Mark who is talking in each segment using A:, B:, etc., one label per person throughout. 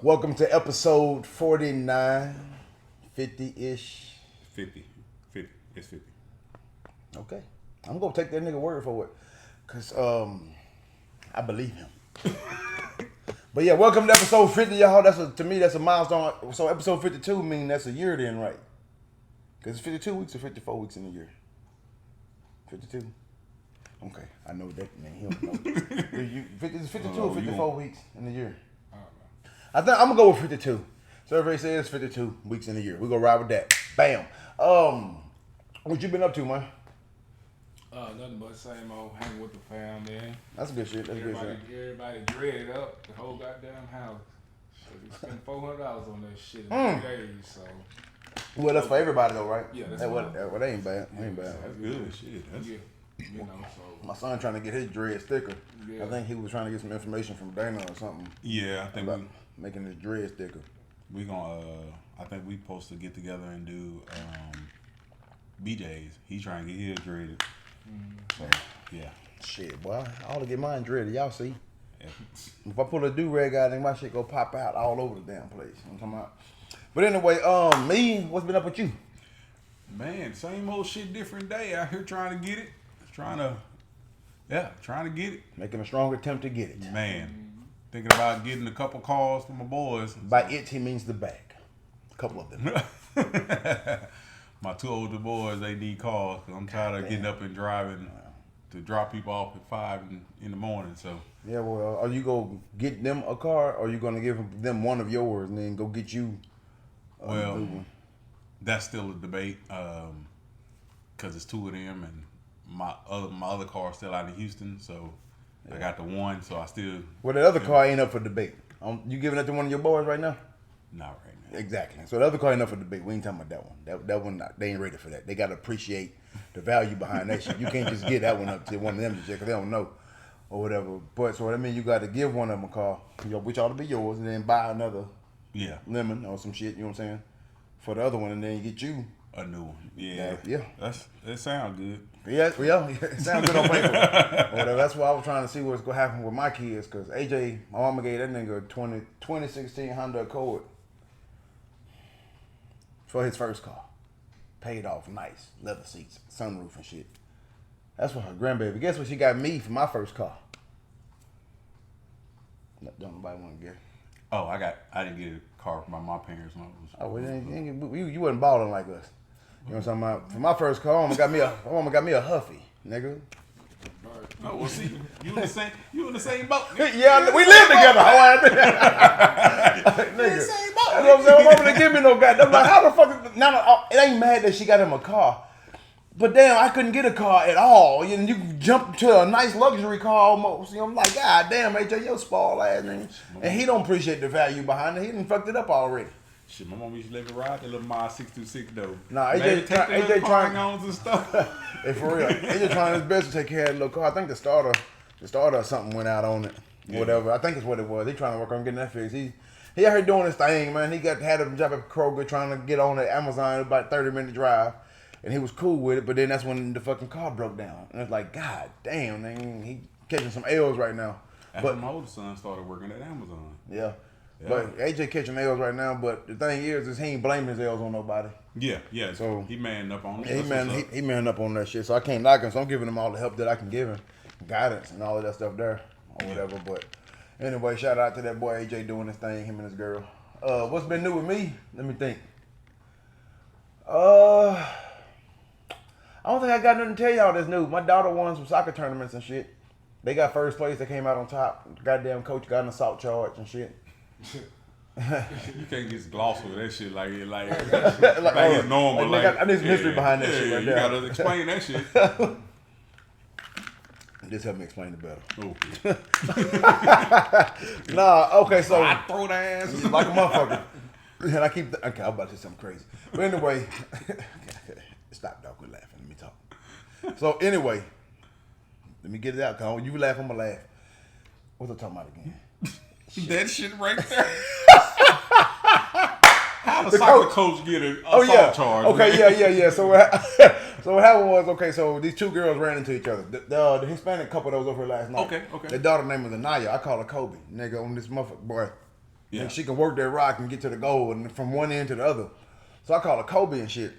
A: Welcome to episode 49, 50-ish.
B: 50. It's 50.
A: Okay. I'm going to take that nigga word for it. Because I believe him. But yeah, welcome to episode 50, y'all. To me, that's a milestone. So episode 52 means that's a year then, right? Because it's 52 weeks or 54 weeks in a year. 52? Okay, I know that, man. He don't know. It's 52 or 54 weeks in a year? I think I'm gonna go with 52. Survey says 52 weeks in a year. We're gonna ride with that. Bam. What you been up to, man?
C: Nothing but same old hanging with the fam, man.
A: That's good shit. That's good shit.
C: Everybody dreaded up the whole goddamn house. Shit, we spent $400 on that shit in 3 days, so.
A: Well, that's for everybody though, right?
C: Yeah, that's
A: that ain't bad. Ain't bad.
B: That's good shit. That's
C: you know, so.
A: My son trying to get his dread sticker.
C: Yeah.
A: I think he was trying to get some information from Dana or something.
B: Yeah, I think
A: about making his dread sticker.
B: we gonna. I think we supposed to get together and do BJ's. He trying to get his dreaded. So yeah.
A: Shit, boy, I ought to get mine dreaded. Y'all see?
B: Yeah.
A: If I pull a do-rag out, then my shit go pop out all over the damn place. You know what I'm talking about? But anyway, me, what's been up with you?
B: Man, same old shit, different day. Out here trying to get it. Trying to get it.
A: Making a strong attempt to get it.
B: Man, thinking about getting a couple calls from my boys.
A: By it, he means the bag. A couple of them.
B: My two older boys, they need calls. Cause I'm tired of getting up and driving to drop people off at 5 in the morning. So
A: yeah, well, are you gonna get them a car, or are you gonna give them one of yours and then go get you?
B: Well, that's still a debate because it's two of them, and my other car still out in Houston. So yeah. I got the one, so I still.
A: Well, the other car ain't up for debate. You giving it to one of your boys right now?
B: Not right now.
A: Exactly. So the other car ain't up for debate. We ain't talking about that one. That one, they ain't ready for that. They got to appreciate the value behind that shit. You can't just get that one up to one of them to check because they don't know or whatever. But so I mean, you got to give one of them a car, which ought to be yours, and then buy another lemon or some shit. You know what I'm saying? For the other one, and then you get you
B: a new one. Yeah. That sounds good.
A: Yeah, it sounds good on paper. Whatever. That's why I was trying to see what's gonna happen with my kids, because AJ, my mama gave that nigga a 2016 Honda Accord for his first car. Paid off, nice, leather seats, sunroof and shit. That's for her grandbaby. Guess what she got me for my first car? Don't nobody want to guess.
B: Oh, I didn't get a car from my parents.
A: You wasn't balling like us. You know what I'm talking about? For my first car, my mama got me a Huffy, nigga.
B: Oh, well, see, you in the same boat.
A: Yeah, we live together. Nigga.
B: Same boat.
A: That's what I'm saying. My mama didn't give me no goddamn. I'm like, how the fuck? Now, it ain't mad that she got him a car. But damn, I couldn't get a car at all. And you jump to a nice luxury car almost. You know, I'm like, God damn, AJ, your spoiled ass nigga. And he don't appreciate the value behind it. He done fucked it up already.
B: Shit, my mom used to let me ride that little Mod 626 though.
A: Nah, AJ trying
B: and stuff.
A: Hey, for real, AJ trying his best to take care of the little car. I think the starter or something went out on it. Yeah. Whatever. I think it's what it was. They trying to work on getting that fixed. He out here doing his thing, man. He had a job at Kroger trying to get on at Amazon, about a 30-minute drive. And he was cool with it, but then that's when the fucking car broke down. And it's like, God damn, man, he catching some L's right now.
B: But my older son started working at Amazon.
A: Yeah. But AJ catching L's right now, but the thing is he ain't blaming his L's on nobody.
B: Yeah. So he manned up on it.
A: Yeah, he manned up on that shit. So I can't knock him. So I'm giving him all the help that I can give him, guidance and all of that stuff there or whatever. But anyway, shout out to that boy AJ doing his thing, him and his girl. What's been new with me? Let me think. I don't think I got nothing to tell y'all that's new. My daughter won some soccer tournaments and shit. They got first place. They came out on top. Goddamn coach got an assault charge and shit.
B: You can't just gloss over that shit like it's normal.
A: I need some history behind that shit right
B: you
A: there.
B: You gotta explain that shit.
A: Just help me explain it better.
B: Okay.
A: Okay, so
B: I throw the ass
A: like a motherfucker. And I keep okay, I'm about to say something crazy. But anyway, stop, dog. Quit laughing. Let me talk. So anyway, let me get it out, Con. You laugh, I'm gonna laugh. What's I talking about again?
B: That shit right there. How the soccer coach get an assault charge?
A: Okay, yeah. So what happened was, so these two girls ran into each other. The Hispanic couple that was over here last night.
B: Okay.
A: Their daughter's name was Anaya. I call her Kobe. Nigga, on this motherfucker, boy.
B: Yeah.
A: And she can work that rock and get to the goal and from one end to the other. So I call her Kobe and shit.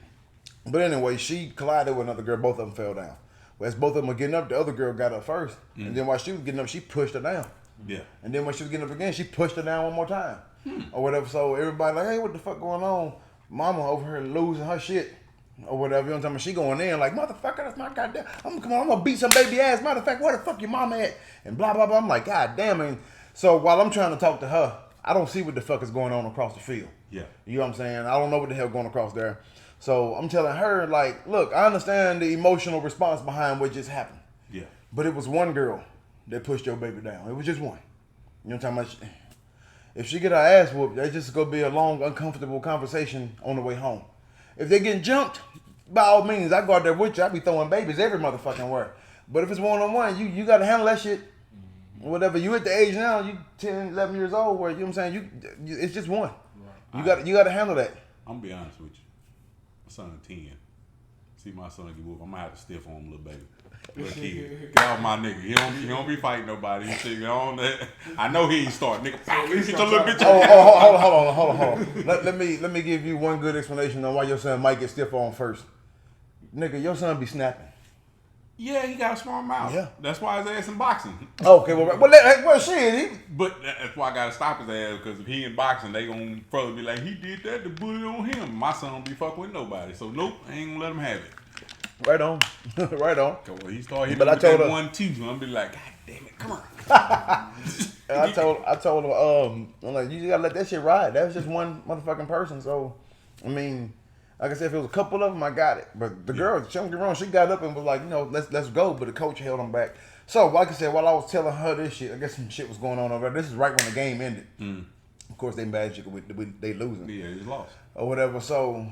A: But anyway, she collided with another girl. Both of them fell down. Well, as both of them were getting up, the other girl got up first. And then while she was getting up, she pushed her down.
B: Yeah.
A: And then when she was getting up again, she pushed her down one more time. Or whatever. So everybody like, hey, what the fuck going on? Mama over here losing her shit. Or whatever. You know what I'm talking about? She going in like, motherfucker, that's my goddamn. I'm gonna beat some baby ass. Matter of fact, where the fuck your mama at? And blah, blah, blah. I'm like, God damn it. So while I'm trying to talk to her, I don't see what the fuck is going on across the field.
B: Yeah.
A: You know what I'm saying? I don't know what the hell going across there. So I'm telling her, like, look, I understand the emotional response behind what just happened.
B: Yeah.
A: But it was one girl that pushed your baby down. It was just one. You know what I'm talking about? If she get her ass whooped, that's just going to be a long, uncomfortable conversation on the way home. If they getting jumped, by all means, I go out there with you. I be throwing babies every motherfucking where. But if it's one-on-one, you got to handle that shit. Whatever. You at the age now, you 10, 11 years old, where, you know what I'm saying? It's just one. Right. You got to handle that.
B: I'm going to be honest with you. My son is 10. See my son get whooped, I'm going to have to stiff on him, little baby. Little kid. Get off my nigga. He don't be fighting nobody. I know he ain't start, nigga. Get your little bitch.
A: Hold on. Let me give you one good explanation on why your son might get stiff on first. Nigga, your son be snapping.
B: Yeah, he got a small mouth.
A: Yeah.
B: That's why his ass in boxing.
A: Okay, well shit.
B: But that's why I got to stop his ass, because if he in boxing, they going to probably be like, he did that to bully on him. My son don't be fucking with nobody. So, nope, I ain't going to let him have it.
A: Right on. Right on.
B: Well, he started hitting
A: But I
B: with
A: told
B: that
A: her,
B: 1-2. I'm going to be like, God damn it, come on.
A: I told her, I'm like, you gotta let that shit ride. That was just one motherfucking person. So, I mean, like I said, if it was a couple of them, I got it. But the girl, don't get wrong, she got up and was like, you know, let's go. But the coach held them back. So, like I said, while I was telling her this shit, I guess some shit was going on over there. This is right when the game ended. Of course, they magic, they losing.
B: Yeah, he lost.
A: Or whatever. So,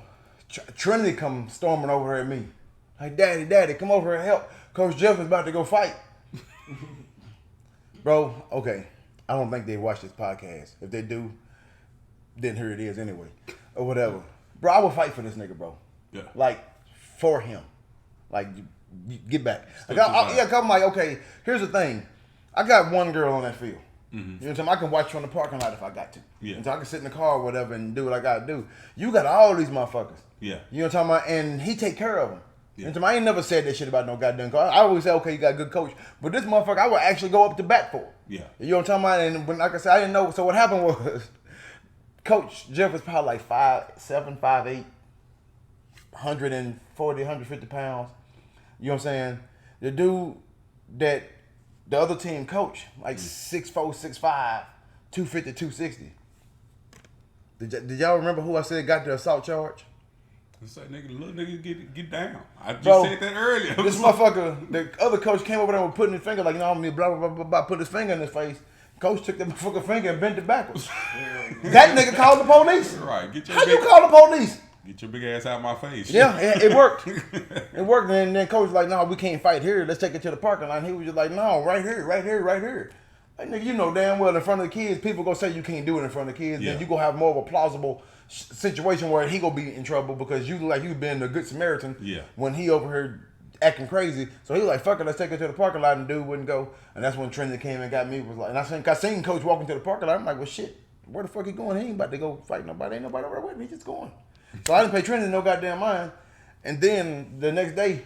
A: Trinity come storming over here at me. Like, Daddy, come over here and help. Coach Jeff is about to go fight. Bro, okay. I don't think they watch this podcast. If they do, then here it is anyway. Or whatever. Bro, I will fight for this nigga, bro. Yeah. Like, for him. Like, you get back. Like, I'm like, okay, here's the thing. I got one girl on that field. You know what I'm saying? I can watch from the parking lot if I got to.
B: Yeah.
A: And so I can sit in the car or whatever and do what I got to do. You got all these motherfuckers.
B: Yeah.
A: You know what I'm talking about? And he take care of them. Yeah. And I ain't never said that shit about no goddamn coach. I always say, okay, you got a good coach. But this motherfucker, I would actually go up to bat for.
B: Yeah.
A: You know what I'm talking about? And when, like I said, I didn't know. So what happened was, Coach Jeff was probably like 5'7", 5'8", 140, 150 pounds. You know what I'm saying? The dude that the other team coach, like 6'4", 6'5", 250, 260. Did y'all remember who I said got the assault charge?
B: It's like, nigga, little niggas get down. I just
A: Bro,
B: said that earlier.
A: This motherfucker, the other coach came over there and putting his finger, like, you know, blah, blah, blah, blah, put his finger in his face. Coach took that motherfucker finger and bent it backwards. That nigga called the police.
B: Right.
A: You call the police?
B: Get your big ass out of my face.
A: Yeah, it worked. It worked. And then coach was like, no, we can't fight here. Let's take it to the parking lot. And he was just like, no, right here. Like, nigga, you know damn well in front of the kids, people gonna say you can't do it in front of the kids. Yeah. Then you gonna have more of a plausible situation where he gonna be in trouble because you like you been a good Samaritan.
B: Yeah.
A: When he over here acting crazy, so he was like, fuck it, let's take it to the parking lot, and dude wouldn't go. And that's when Trinity came and got me. Was like, and I seen coach walking to the parking lot. I'm like, well, shit, where the fuck he going? He ain't about to go fight nobody. Ain't nobody over there with me. He just going. So I didn't pay Trinity no goddamn mind. And then the next day,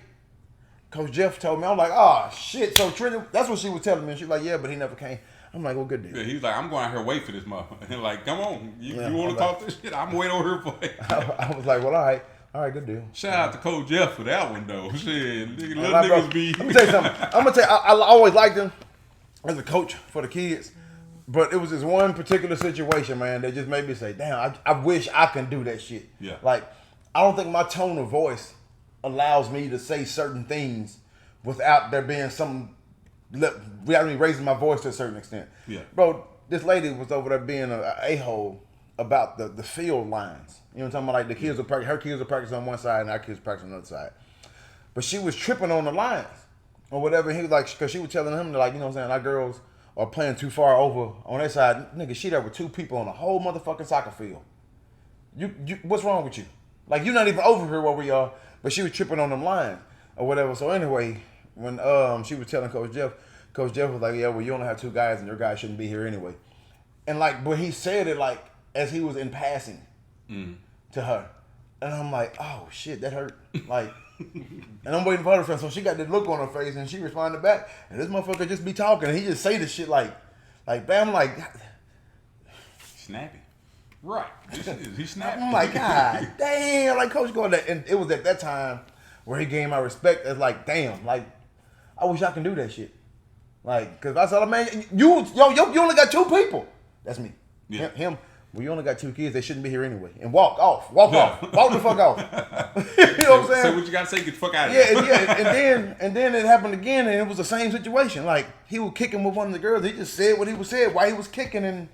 A: Coach Jeff told me, I'm like, oh shit. So Trinity, that's what she was telling me. And she's like, yeah, but he never came. I'm like, well, good deal.
B: Yeah, he's like, I'm going out here wait for this motherfucker. And like, come on, you want to talk this shit? I'm waiting over here for it.
A: I was like, well, all right, good deal.
B: Shout out to Coach Jeff for that one though. Shit, little
A: niggas
B: be.
A: Let me tell you something. I'm gonna tell you, I always liked him as a coach for the kids, but it was this one particular situation, man, that just made me say, damn, I wish I can do that shit.
B: Yeah.
A: Like, I don't think my tone of voice allows me to say certain things without there being some. Without me raising my voice to a certain extent.
B: Yeah.
A: Bro, this lady was over there being an a-hole about the field lines. You know what I'm talking about? Like the kids her kids were practicing on one side and our kids were practicing on the other side. But she was tripping on the lines or whatever. And he was like, because she was telling him, like, you know what I'm saying, our girls are playing too far over on their side. Nigga, she there with two people on the whole motherfucking soccer field. You what's wrong with you? Like, you're not even over here where we are, but she was tripping on them lines or whatever. So anyway, when she was telling Coach Jeff was like, yeah, well, you only have two guys and your guy shouldn't be here anyway. And like, but he said it like as he was in passing to her. And I'm like, oh shit, that hurt. Like, and I'm waiting for her to respond. So she got that look on her face and she responded back. And this motherfucker just be talking and he just say this shit like bam, like.
B: Snappy. Right. He's snappy.
A: I'm like, God damn, like Coach going that. And it was at that time where he gave my respect as like, damn, like, I wish I can do that shit. Like, cause I said, man, you only got 2 people. That's me.
B: Yeah.
A: Him. Well, you only got 2 kids. They shouldn't be here anyway. And walk off. Walk the fuck off. You know what I'm saying?
B: Say what you gotta say. Get the fuck out of here.
A: Yeah. And then it happened again, and it was the same situation. Like he was kicking with one of the girls. He just said what he was said while he was kicking and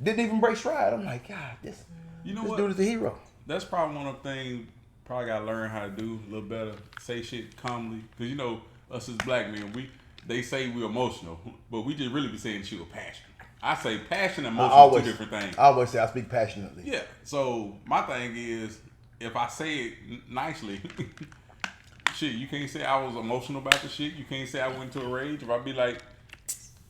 A: didn't even break stride. I'm like, God, this dude is the hero.
B: That's probably one of the things probably gotta learn how to do a little better. Say shit calmly, cause you know us as black men, they say we're emotional, but we just really be saying shit with passion. I say passion and emotion are 2 different things.
A: I always say I speak passionately.
B: Yeah. So my thing is, if I say it nicely, shit, you can't say I was emotional about the shit. You can't say I went into a rage. If I be like,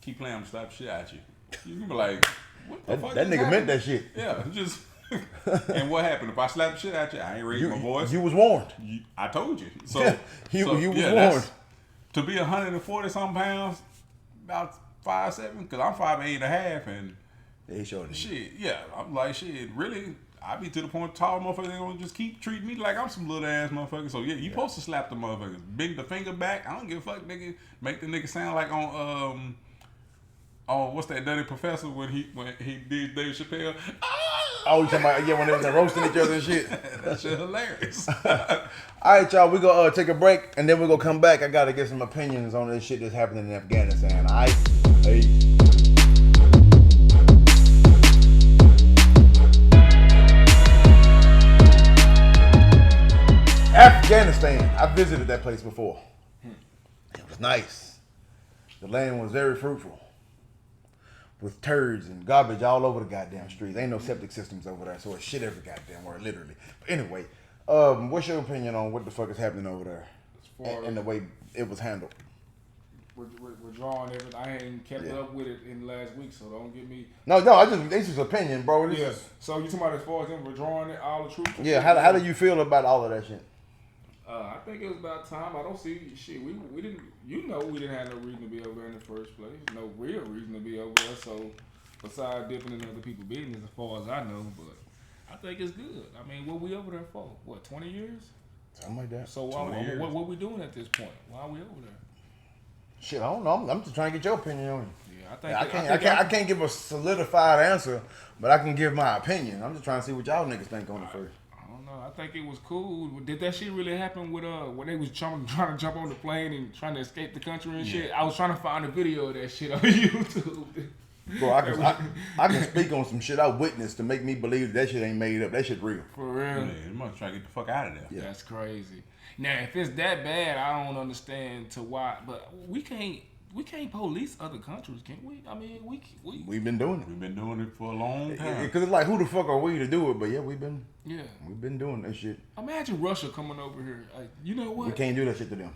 B: keep playing, I'm gonna slap shit at you. You can be like, what the fuck?
A: That nigga meant that shit.
B: Yeah, just. And what happened? If I slap shit at you, I ain't raised my voice.
A: You was warned.
B: I told you. So
A: you was warned.
B: To be 140 something pounds, about 5'7", because I'm 5'8.5", and
A: they showed
B: shit. Yeah, I'm like shit. Really, I be to the point tall motherfuckers they gonna just keep treating me like I'm some little ass motherfucker. So yeah, you supposed to slap the motherfuckers, big the finger back. I don't give a fuck, nigga. Make the nigga sound like on what's that Dirty Professor when he did Dave Chappelle.
A: Oh, you talking about when they was roasting each other and shit?
B: That shit hilarious.
A: All right, y'all. We gonna take a break and then we gonna come back. I gotta get some opinions on this shit that's happening in Afghanistan. All right. Hey. Afghanistan. I visited that place before. It was nice. The land was very fruitful. With turds and garbage all over the goddamn streets. Ain't no septic systems over there, so it's shit every goddamn word, literally. But anyway, what's your opinion on what the fuck is happening over there and the way it was handled?
C: We're drawing everything. I ain't kept up with it in the last week, so don't get me.
A: No, it's just opinion, bro.
C: So you talking about as far as them withdrawing it, all the troops?
A: Yeah, how do you feel about all of that shit?
C: I think it was about time. I don't see shit. We didn't. We didn't have no reason to be over there in the first place. No real reason to be over there. So besides dipping in other people's business, as far as I know, but I think it's good. I mean, what we over there for? What, 20 years?
A: Something like that.
C: So what we doing at this point? Why are we over there?
A: Shit, I don't know. I'm just trying to get your opinion on it.
C: Yeah,
A: I can't give a solidified answer, but I can give my opinion. I'm just trying to see what y'all niggas think on it first.
C: I think it was cool. Did that shit really happen with when they was trying to jump on the plane and trying to escape the country and shit? I was trying to find a video of that shit on YouTube.
A: Bro, I can speak on some shit I witnessed to make me believe that shit ain't made up. That shit real.
C: For real.
B: Yeah, you must try to get the fuck out of there.
C: Yeah. That's crazy. Now, if it's that bad, I don't understand to why. But we can't police other countries, can we? I mean,
A: we've been doing it.
B: We've been doing it for a long time.
A: Because it's like, who the fuck are we to do it? But yeah, we've been doing that shit.
C: Imagine Russia coming over here. Like, you know what?
A: We can't do that shit to them.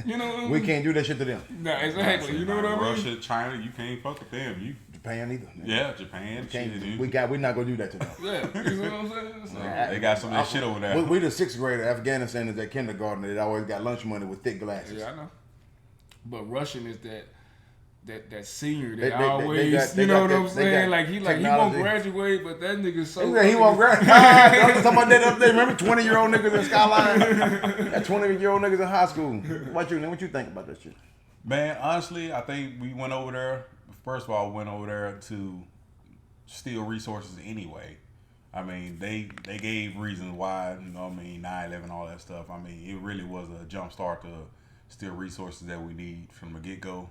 C: You know what I mean?
A: We can't do that shit to them.
C: Nah, exactly. You know what I mean?
B: Russia, China, you can't fuck with them.
A: Japan either. Man.
B: Yeah, Japan.
A: We're not gonna do that to them.
C: Yeah, you know what I'm saying? So,
B: they got some of that shit over there.
A: We the 6th grader. Afghanistan is that kindergarten that always got lunch money with thick glasses.
C: Yeah, I know. But Russian is that senior that always, you know what I'm saying? Like he won't graduate, but that nigga's so.
A: He won't graduate. I was talking about that up there. Remember 20-year-old niggas in Skyline? That 20-year-old niggas in high school. What you think about that shit?
B: Man, honestly, I think we went over there. First of all, went over there to steal resources anyway. I mean, they gave reasons why, 9/11, all that stuff. I mean, it really was a jump start to steal resources that we need from the get-go.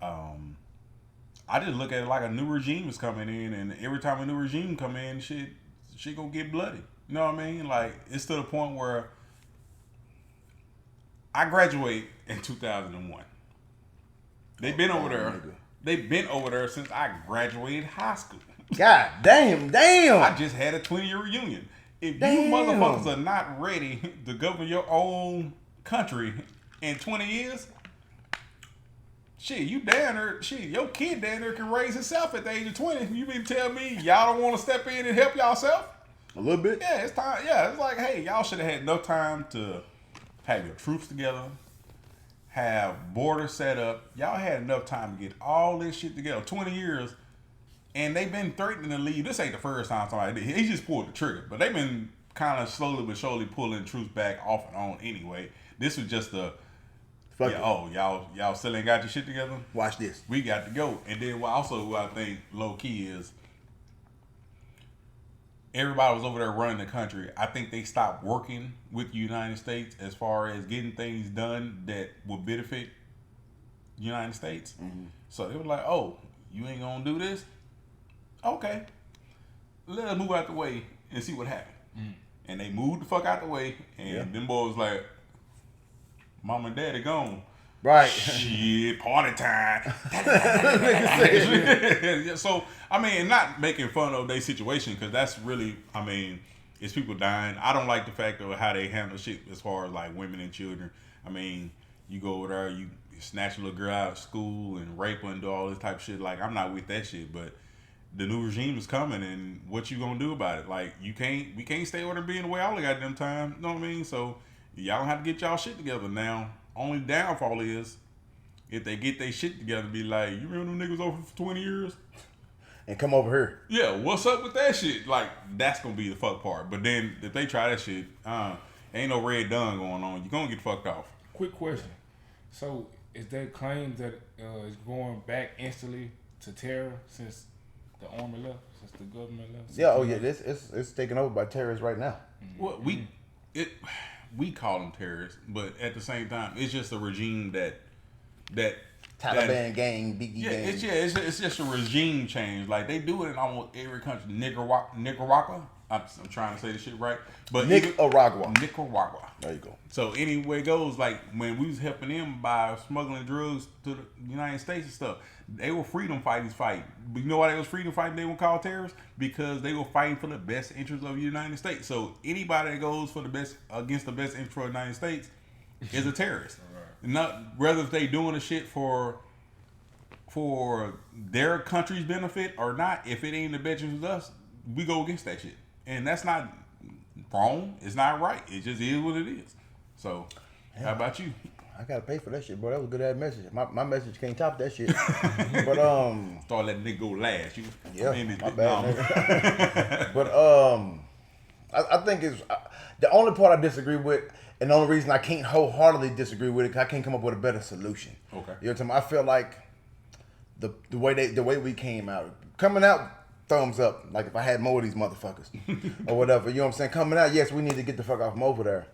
B: I just look at it like a new regime is coming in, and every time a new regime come in, shit gonna get bloody. You know what I mean? Like, it's to the point where I graduate in 2001. They've been over there. Nigga. They've been over there since I graduated high school.
A: God damn.
B: I just had a 20-year reunion. If you motherfuckers are not ready to govern your own country in 20 years, Shit, you down there, shit, your kid down there can raise himself at the age of 20. You mean to tell me y'all don't want to step in and help yourself?
A: A little bit.
B: Yeah, it's time. Yeah, it's like, hey, y'all should have had no time to have your troops together, have borders set up. Y'all had enough time to get all this shit together. 20 years, and they've been threatening to leave. This ain't the first time somebody did. He just pulled the trigger, but they've been kind of slowly but surely pulling troops back off and on anyway. This was just a, y'all still ain't got your shit together?
A: Watch this.
B: We got to go. And then what I think low key is, everybody was over there running the country. I think they stopped working with the United States as far as getting things done that would benefit the United States. Mm-hmm. So they were like, oh, you ain't gonna do this? Okay. Let us move out the way and see what happened. Mm. And they moved the fuck out the way, and them boys was like, Mom and Daddy gone.
A: Right.
B: Shit, party time. So, I mean, not making fun of their situation, because that's really, I mean, it's people dying. I don't like the fact of how they handle shit as far as like women and children. I mean, you go over there, you snatch a little girl out of school and rape her and do all this type of shit. Like, I'm not with that shit, but the new regime is coming, and what you gonna do about it? Like, we can't stay over there being away all the goddamn time. You know what I mean? So y'all have to get y'all shit together now. Only downfall is if they get their shit together, be like, you remember them niggas over for 20 years?
A: And come over here.
B: Yeah, what's up with that shit? Like, that's gonna be the fuck part. But then if they try that shit, ain't no red done going on. You're gonna get fucked off.
C: Quick question. So is that claim that is going back instantly to terror since the army left, since the government left?
A: Yeah, oh yeah, it's taken over by terrorists right now.
B: Mm-hmm. Well, we call them terrorists, but at the same time, it's just a regime that
A: Taliban gang, Biggie gang.
B: It's just a regime change. Like, they do it in almost every country. Nicaragua. I'm trying to say this shit right, but
A: Nicaragua.
B: There you go. So anyway it goes, like when we was helping them by smuggling drugs to the United States and stuff, they were freedom fighters fighting. But you know why they was freedom fighting? They were called terrorists because they were fighting for the best interests of the United States. So anybody that goes for the best against the best interest of the United States is a terrorist. Right. Not whether if they doing the shit for their country's benefit or not. If it ain't the best interest of us, we go against that shit. And that's not wrong. It's not right. It just is what it is. So, how about you?
A: I gotta pay for that shit, bro. That was a good ass message. My message can't top that shit. But
B: start letting nigga go last.
A: My bad. But I think it's the only part I disagree with, and the only reason I can't wholeheartedly disagree with it, because I can't come up with a better solution.
B: Okay.
A: You know what I'm saying? I feel like the way we came out, coming out. Thumbs up, like if I had more of these motherfuckers or whatever, you know what I'm saying? Coming out, yes, we need to get the fuck off from over there,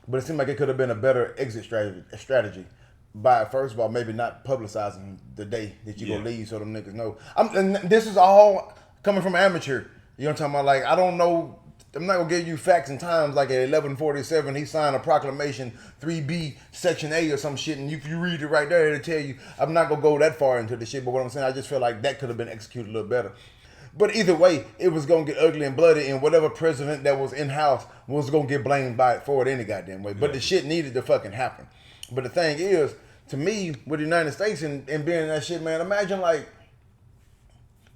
A: but it seemed like it could have been a better exit strategy by, first of all, maybe not publicizing the day that you gonna leave so them niggas know. And this is all coming from amateur. You know what I'm talking about? Like, I don't know. I'm not gonna give you facts and times. Like at 11:47, he signed a proclamation 3B Section A or some shit, and if you read it right there, it'll tell you. I'm not gonna go that far into the shit, but what I'm saying, I just feel like that could have been executed a little better. But either way, it was going to get ugly and bloody, and whatever president that was in-house was going to get blamed for it any goddamn way. But the shit needed to fucking happen. But the thing is, to me, with the United States and being in that shit, man, imagine like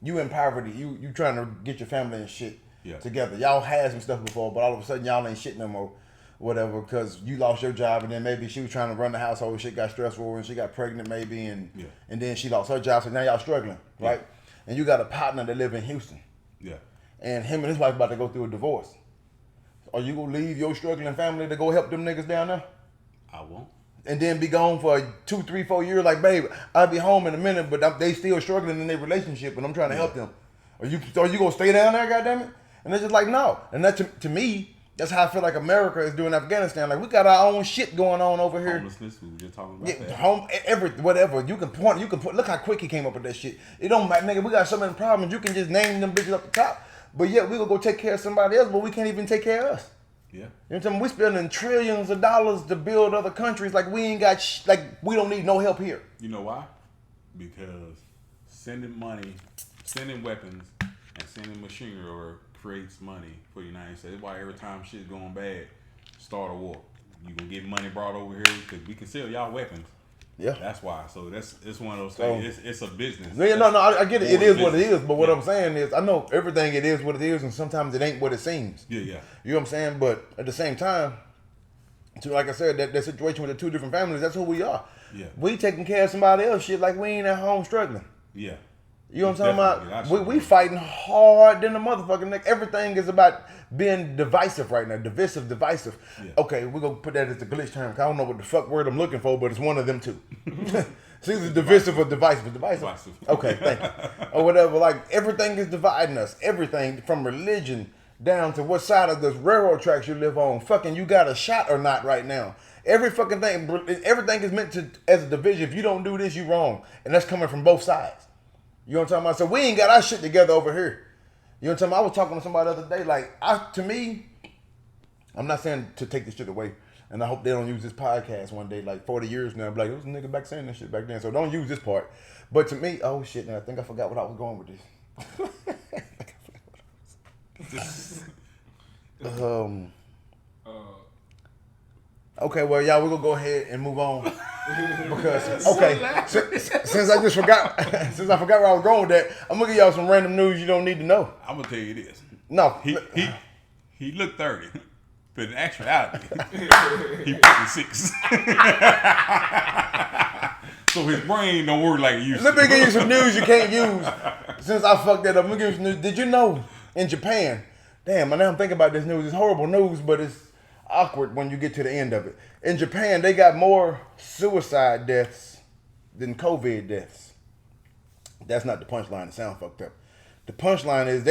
A: you in poverty, you trying to get your family and shit together. Y'all had some stuff before, but all of a sudden y'all ain't shit no more, whatever, because you lost your job, and then maybe she was trying to run the household, shit got stressful, and she got pregnant maybe, and then she lost her job, so now y'all struggling, right? And you got a partner that live in Houston. Yeah. And him and his wife about to go through a divorce. Are you gonna leave your struggling family to go help them niggas down there?
B: I won't.
A: And then be gone for 2, 3, 4 years like, babe, I'll be home in a minute, but they still struggling in their relationship and I'm trying to help them. Are you gonna stay down there, goddammit? And they're just like, no. And that to me, that's how I feel like America is doing Afghanistan. Like, we got our own shit going on over here.
B: Homelessness, we were just talking about that.
A: Whatever. You can put, look how quick he came up with that shit. It don't matter, nigga, we got so many problems, you can just name them bitches up the top. But yet we gonna go take care of somebody else, but we can't even take care of us. Yeah. You know what I'm saying? We spending trillions of dollars to build other countries like we ain't got, we don't need no help here.
B: You know why? Because sending money, sending weapons, and sending machinery over creates money for the United States. That's why every time shit's going bad, start a war. You can get money brought over here because we can sell y'all weapons.
A: Yeah.
B: That's why. So it's one of those things. It's a business.
A: Yeah, no, I get it. It is what it is. But what
B: Yeah.
A: I'm saying is, I know everything it is what it is, and sometimes it ain't what it seems.
B: Yeah.
A: You know what I'm saying? But at the same time, like I said, that situation with the two different families, that's who we are.
B: Yeah.
A: We taking care of somebody else shit like we ain't at home struggling.
B: Yeah.
A: You know what I'm talking about? We fighting hard than the motherfucking nigga. Everything is about being divisive right now. Divisive.
B: Yeah.
A: Okay, we're going to put that as the glitch term. I don't know what the fuck word I'm looking for, but it's one of them two. It's either divisive or divisive. Divisive. Okay, thank you. Or whatever. Like, everything is dividing us. Everything from religion down to what side of the railroad tracks you live on. Fucking you got a shot or not right now. Every fucking thing. Everything is meant to, as a division. If you don't do this, you wrong. And that's coming from both sides. You know what I'm talking about? So we ain't got our shit together over here. You know what I'm talking about? I was talking to somebody the other day. Like, to me, I'm not saying to take this shit away. And I hope they don't use this podcast one day, like 40 years now. Be like, it was a nigga back saying this shit back then. So don't use this part. But to me, oh shit, now I think I forgot what I was going with this. Okay, well, y'all, we're going to go ahead and move on. Because, okay, since I just forgot, since I forgot where I was going with that, I'm going to give y'all some random news you don't need to know.
B: I'm going to tell you this.
A: No.
B: He looked 30. But in actuality, he 56. So his brain don't work like it used to.
A: Let me give you some news you can't use. Since I fucked that up, let me give you some news. Did you know in Japan, damn, now I'm thinking about this news. It's horrible news, but it's awkward when you get to the end of it. In Japan, they got more suicide deaths than COVID deaths. That's not the punchline. It sounds fucked up. The punchline is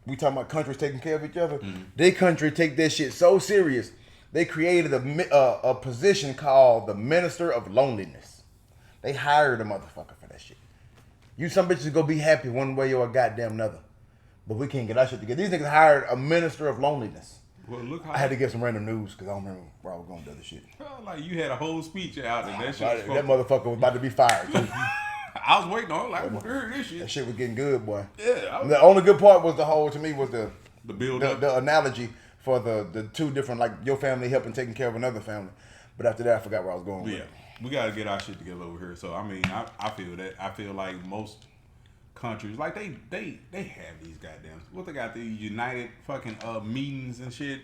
A: we talking about countries taking care of each other. Mm-hmm. They country take that shit so serious. They created a position called the Minister of Loneliness. They hired a motherfucker for that shit. You some bitches go be happy one way or a goddamn another. But we can't get our shit together. These niggas hired a Minister of Loneliness.
B: Well, look how
A: I had to get some random news because I don't remember where I was going with the other shit.
B: Well, like you had a whole speech out and that shit.
A: That motherfucker was about to be fired too.
B: I was waiting on it. Like, I heard this shit.
A: That shit was getting good, boy.
B: Yeah.
A: The only good part was the
B: build
A: the analogy for the two different, like your family helping taking care of another family. But after that, I forgot where I was going with it.
B: We got to get our shit together over here. So, I mean, I feel that. I feel like most countries, like they have these goddamn, what they got, these united fucking meetings and shit.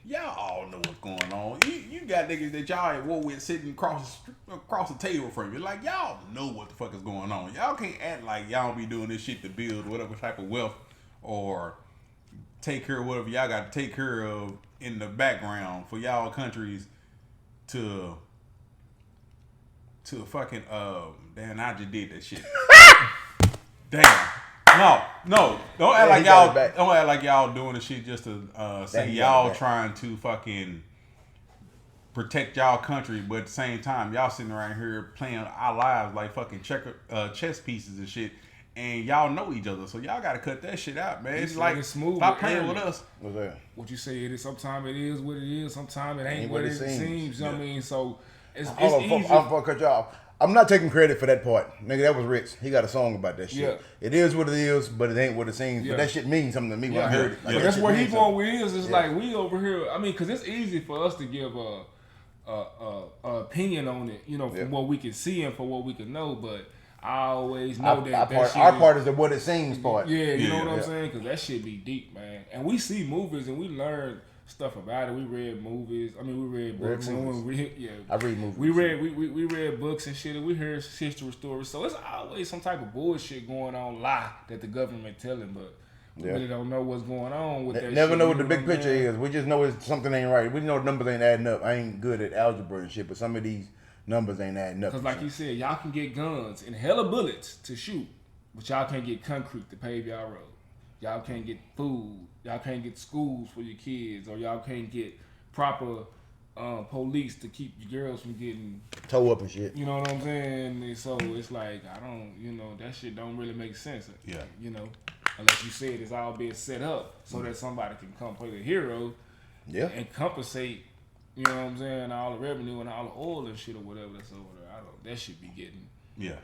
B: Y'all all know what's going on. You got niggas that y'all at war with sitting across the table from you. Like, y'all know what the fuck is going on. Y'all can't act like y'all be doing this shit to build whatever type of wealth or take care of whatever y'all got to take care of in the background for y'all countries to fucking, damn, I just did that shit. Damn. No. Don't act like y'all doing the shit just to say y'all trying to fucking protect y'all country, but at the same time y'all sitting around here playing our lives like fucking chess pieces and shit, and y'all know each other, so y'all gotta cut that shit out, man. It's like smooth, stop playing with us.
A: What's that?
C: What you say? It is. Sometimes it is what it is. Sometimes it ain't what it seems. You know what I mean? So it's easy.
A: I'm gonna cut you off. I'm not taking credit for that part. Nigga, that was Rich. He got a song about that shit. Yeah. It is what it is, but it ain't what it seems. Yeah. But that shit means something to me when I heard it. Like,
C: that's where he going with is. It's like we over here. I mean, because it's easy for us to give a opinion on it, you know, from what we can see and for what we can know. But I always know
A: our part is the what it seems part.
C: Yeah, you know what I'm saying? Because that shit be deep, man. And we see movies and we learn stuff about it. We read movies. I mean, we read books.
A: I read movies.
C: We read books and shit, and we heard history stories. So it's always some type of bullshit going on, lie that the government telling, but we really don't know what's going on with that.
A: Never know what the big picture is. We just know something ain't right. We know the numbers ain't adding up. I ain't good at algebra and shit, but some of these numbers ain't adding up.
C: Because like you said, y'all can get guns and hella bullets to shoot, but y'all can't get concrete to pave y'all road. Y'all can't get food. Y'all can't get schools for your kids, or y'all can't get proper police to keep your girls from getting
A: toe up and shit.
C: You know what I'm saying? And so it's like, I don't, that shit don't really make sense.
B: Yeah.
C: Unless you said it's all being set up so that somebody can come play the hero.
A: Yeah.
C: And compensate, you know what I'm saying, all the revenue and all the oil and shit or whatever that's over there. That should be getting.
B: Yeah.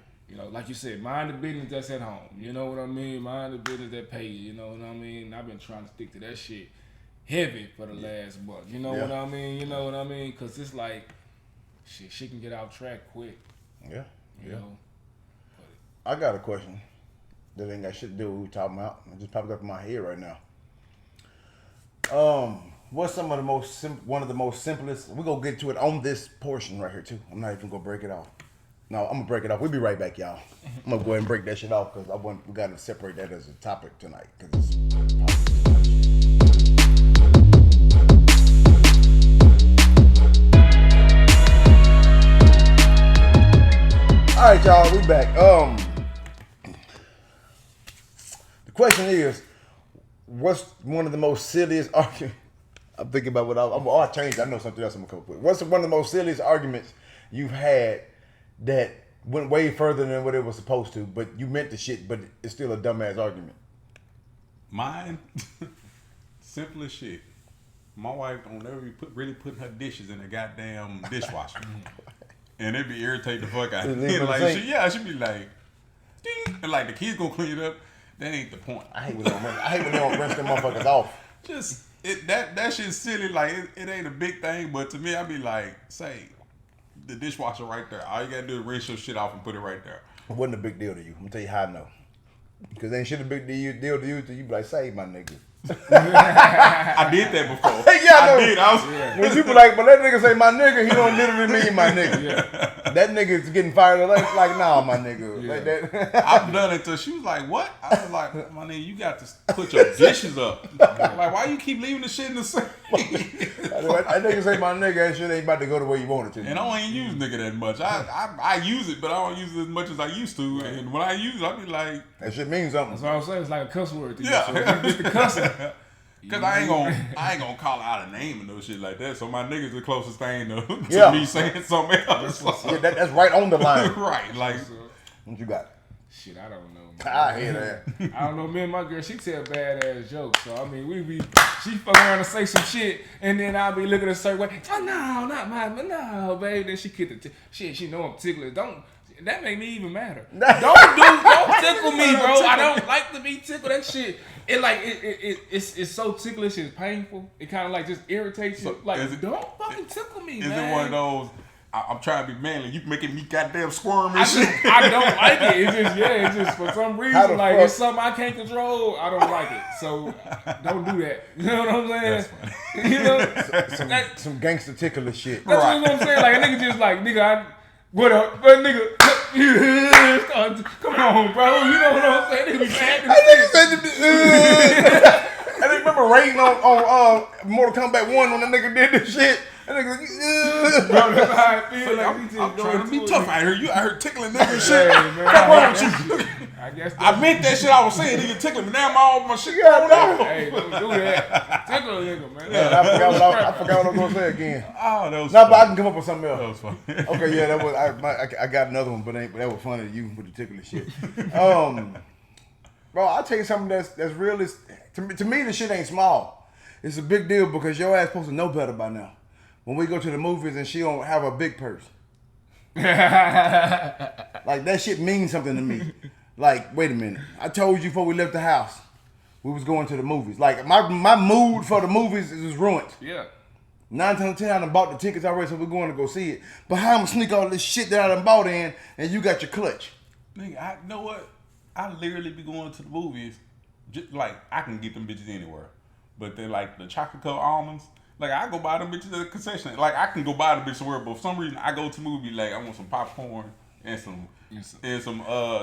C: Like you said, mind the business that's at home. You know what I mean? Mind the business that pay you. You know what I mean? I've been trying to stick to that shit heavy for the last month. You know what I mean? You know what I mean? Because it's like, shit can get off track quick.
A: Yeah.
C: You know.
A: I got a question that ain't got shit to do with what we talking about. It just popped up in my head right now. What's some of the one of the most simplest? We're gonna get to it on this portion right here too. I'm not even gonna break it off. No, I'm gonna break it off. We'll be right back, y'all. I'm gonna go ahead and break that shit off because we gotta separate that as a topic tonight. Cause all right, y'all, we back. The question is, what's one of the most silliest arguments? I'm thinking about I changed. I know something else I'm gonna come up with. What's one of the most silliest arguments you've had that went way further than what it was supposed to, but you meant the shit, but it's still a dumbass argument?
B: Mine, simple as shit. My wife don't ever be really putting her dishes in the goddamn dishwasher, and it be irritating the fuck out of me. Like she'd be like, ding, and like the kids gonna clean it up. That ain't the point.
A: I hate when they don't rinse them motherfuckers off.
B: Just that shit's silly. Like it ain't a big thing, but to me, I be like, say, the dishwasher right there. All you gotta do is rinse your shit off and put it right there.
A: It wasn't a big deal to you. I'm gonna tell you how I know. Because ain't shit a big deal to you. You be like, save my nigga.
B: I did that before.
A: I
B: did.
A: When people like, but that nigga say my nigga, he don't literally mean my nigga. Yeah. That nigga's getting fired. Like, nah, my nigga. Yeah. Like that.
B: I've done it till she was like, what? I was like, my nigga, you got to put your dishes up. Like, why you keep leaving the shit in the sink?
A: That nigga say my nigga, that shit ain't about to go the way you want it to.
B: And I don't ain't use nigga that much. I use it, but I don't use it as much as I used to. And when I use it, I be like,
A: that shit means something.
C: That's what I'm saying. It's like a cuss word to you.
B: Yeah.
C: So you get the cussing.
B: Cause I ain't gonna call out a name and no shit like that. So my nigga's the closest thing to me saying something else.
A: Yeah, that's right on the line.
B: Right, like
A: what you got?
C: Shit, I don't know, man.
A: I hear that.
C: I don't know. Me and my girl, she tell badass jokes. So I mean, she fuck around and say some shit, and then I'll be looking a certain way. Oh no, not mine, no, babe. Then she get the shit. She know I'm ticklish. That make me even madder. Don't tickle me, bro. I don't like to be tickled. That shit, it's so ticklish. It's painful. It kind of like just irritates you. Like, don't fucking tickle me, man.
B: Is it one of those? I'm trying to be manly. You making me goddamn squirm and shit.
C: I don't like it. It's just for some reason, like it's something I can't control. I don't like it. So don't do that. You know what I'm saying?
B: That's funny.
C: You know,
A: some gangster ticklish shit.
C: That's right. What I'm saying. Like a nigga just like nigga. What up, but nigga? Come on, bro. You know what I'm saying? Nigga be mad.
A: I remember rating on Mortal Kombat 1 when the nigga did this shit. That nigga,
C: bro, that's how I feel. Like,
B: I'm trying to be tough out here. You out here tickling niggas and
C: shit.
B: Hey, man, what's wrong with you?
C: I guess
B: I meant that shit I was saying. Nigga tickling me. Now all my shit going off.
C: Hey, don't do that. Tickle a nigga, man.
A: Yeah, I forgot what I was gonna say again.
B: Oh, that was
A: funny. But I can come up with something else.
B: That was funny.
A: Okay, yeah, that was. I got another one, but that was funny to you with the tickling shit. Bro, I'll tell you something that's real. To me, the shit ain't small. It's a big deal because your ass supposed to know better by now. When we go to the movies and she don't have a big purse. Like, that shit means something to me. Like, wait a minute. I told you before we left the house, we was going to the movies. Like, my mood for the movies is ruined.
C: Yeah.
A: 9 times 10, I done bought the tickets already, so we're going to go see it. But how I'm gonna sneak all this shit that I done bought in, and you got your clutch?
B: Nigga, you know what? I literally be going to the movies, just like, I can get them bitches anywhere. But then, like, the chocolate covered almonds, like, I go buy them bitches at the concession. Like, I can go buy the bitch somewhere, but for some reason, I go to movie, like, I want some popcorn and some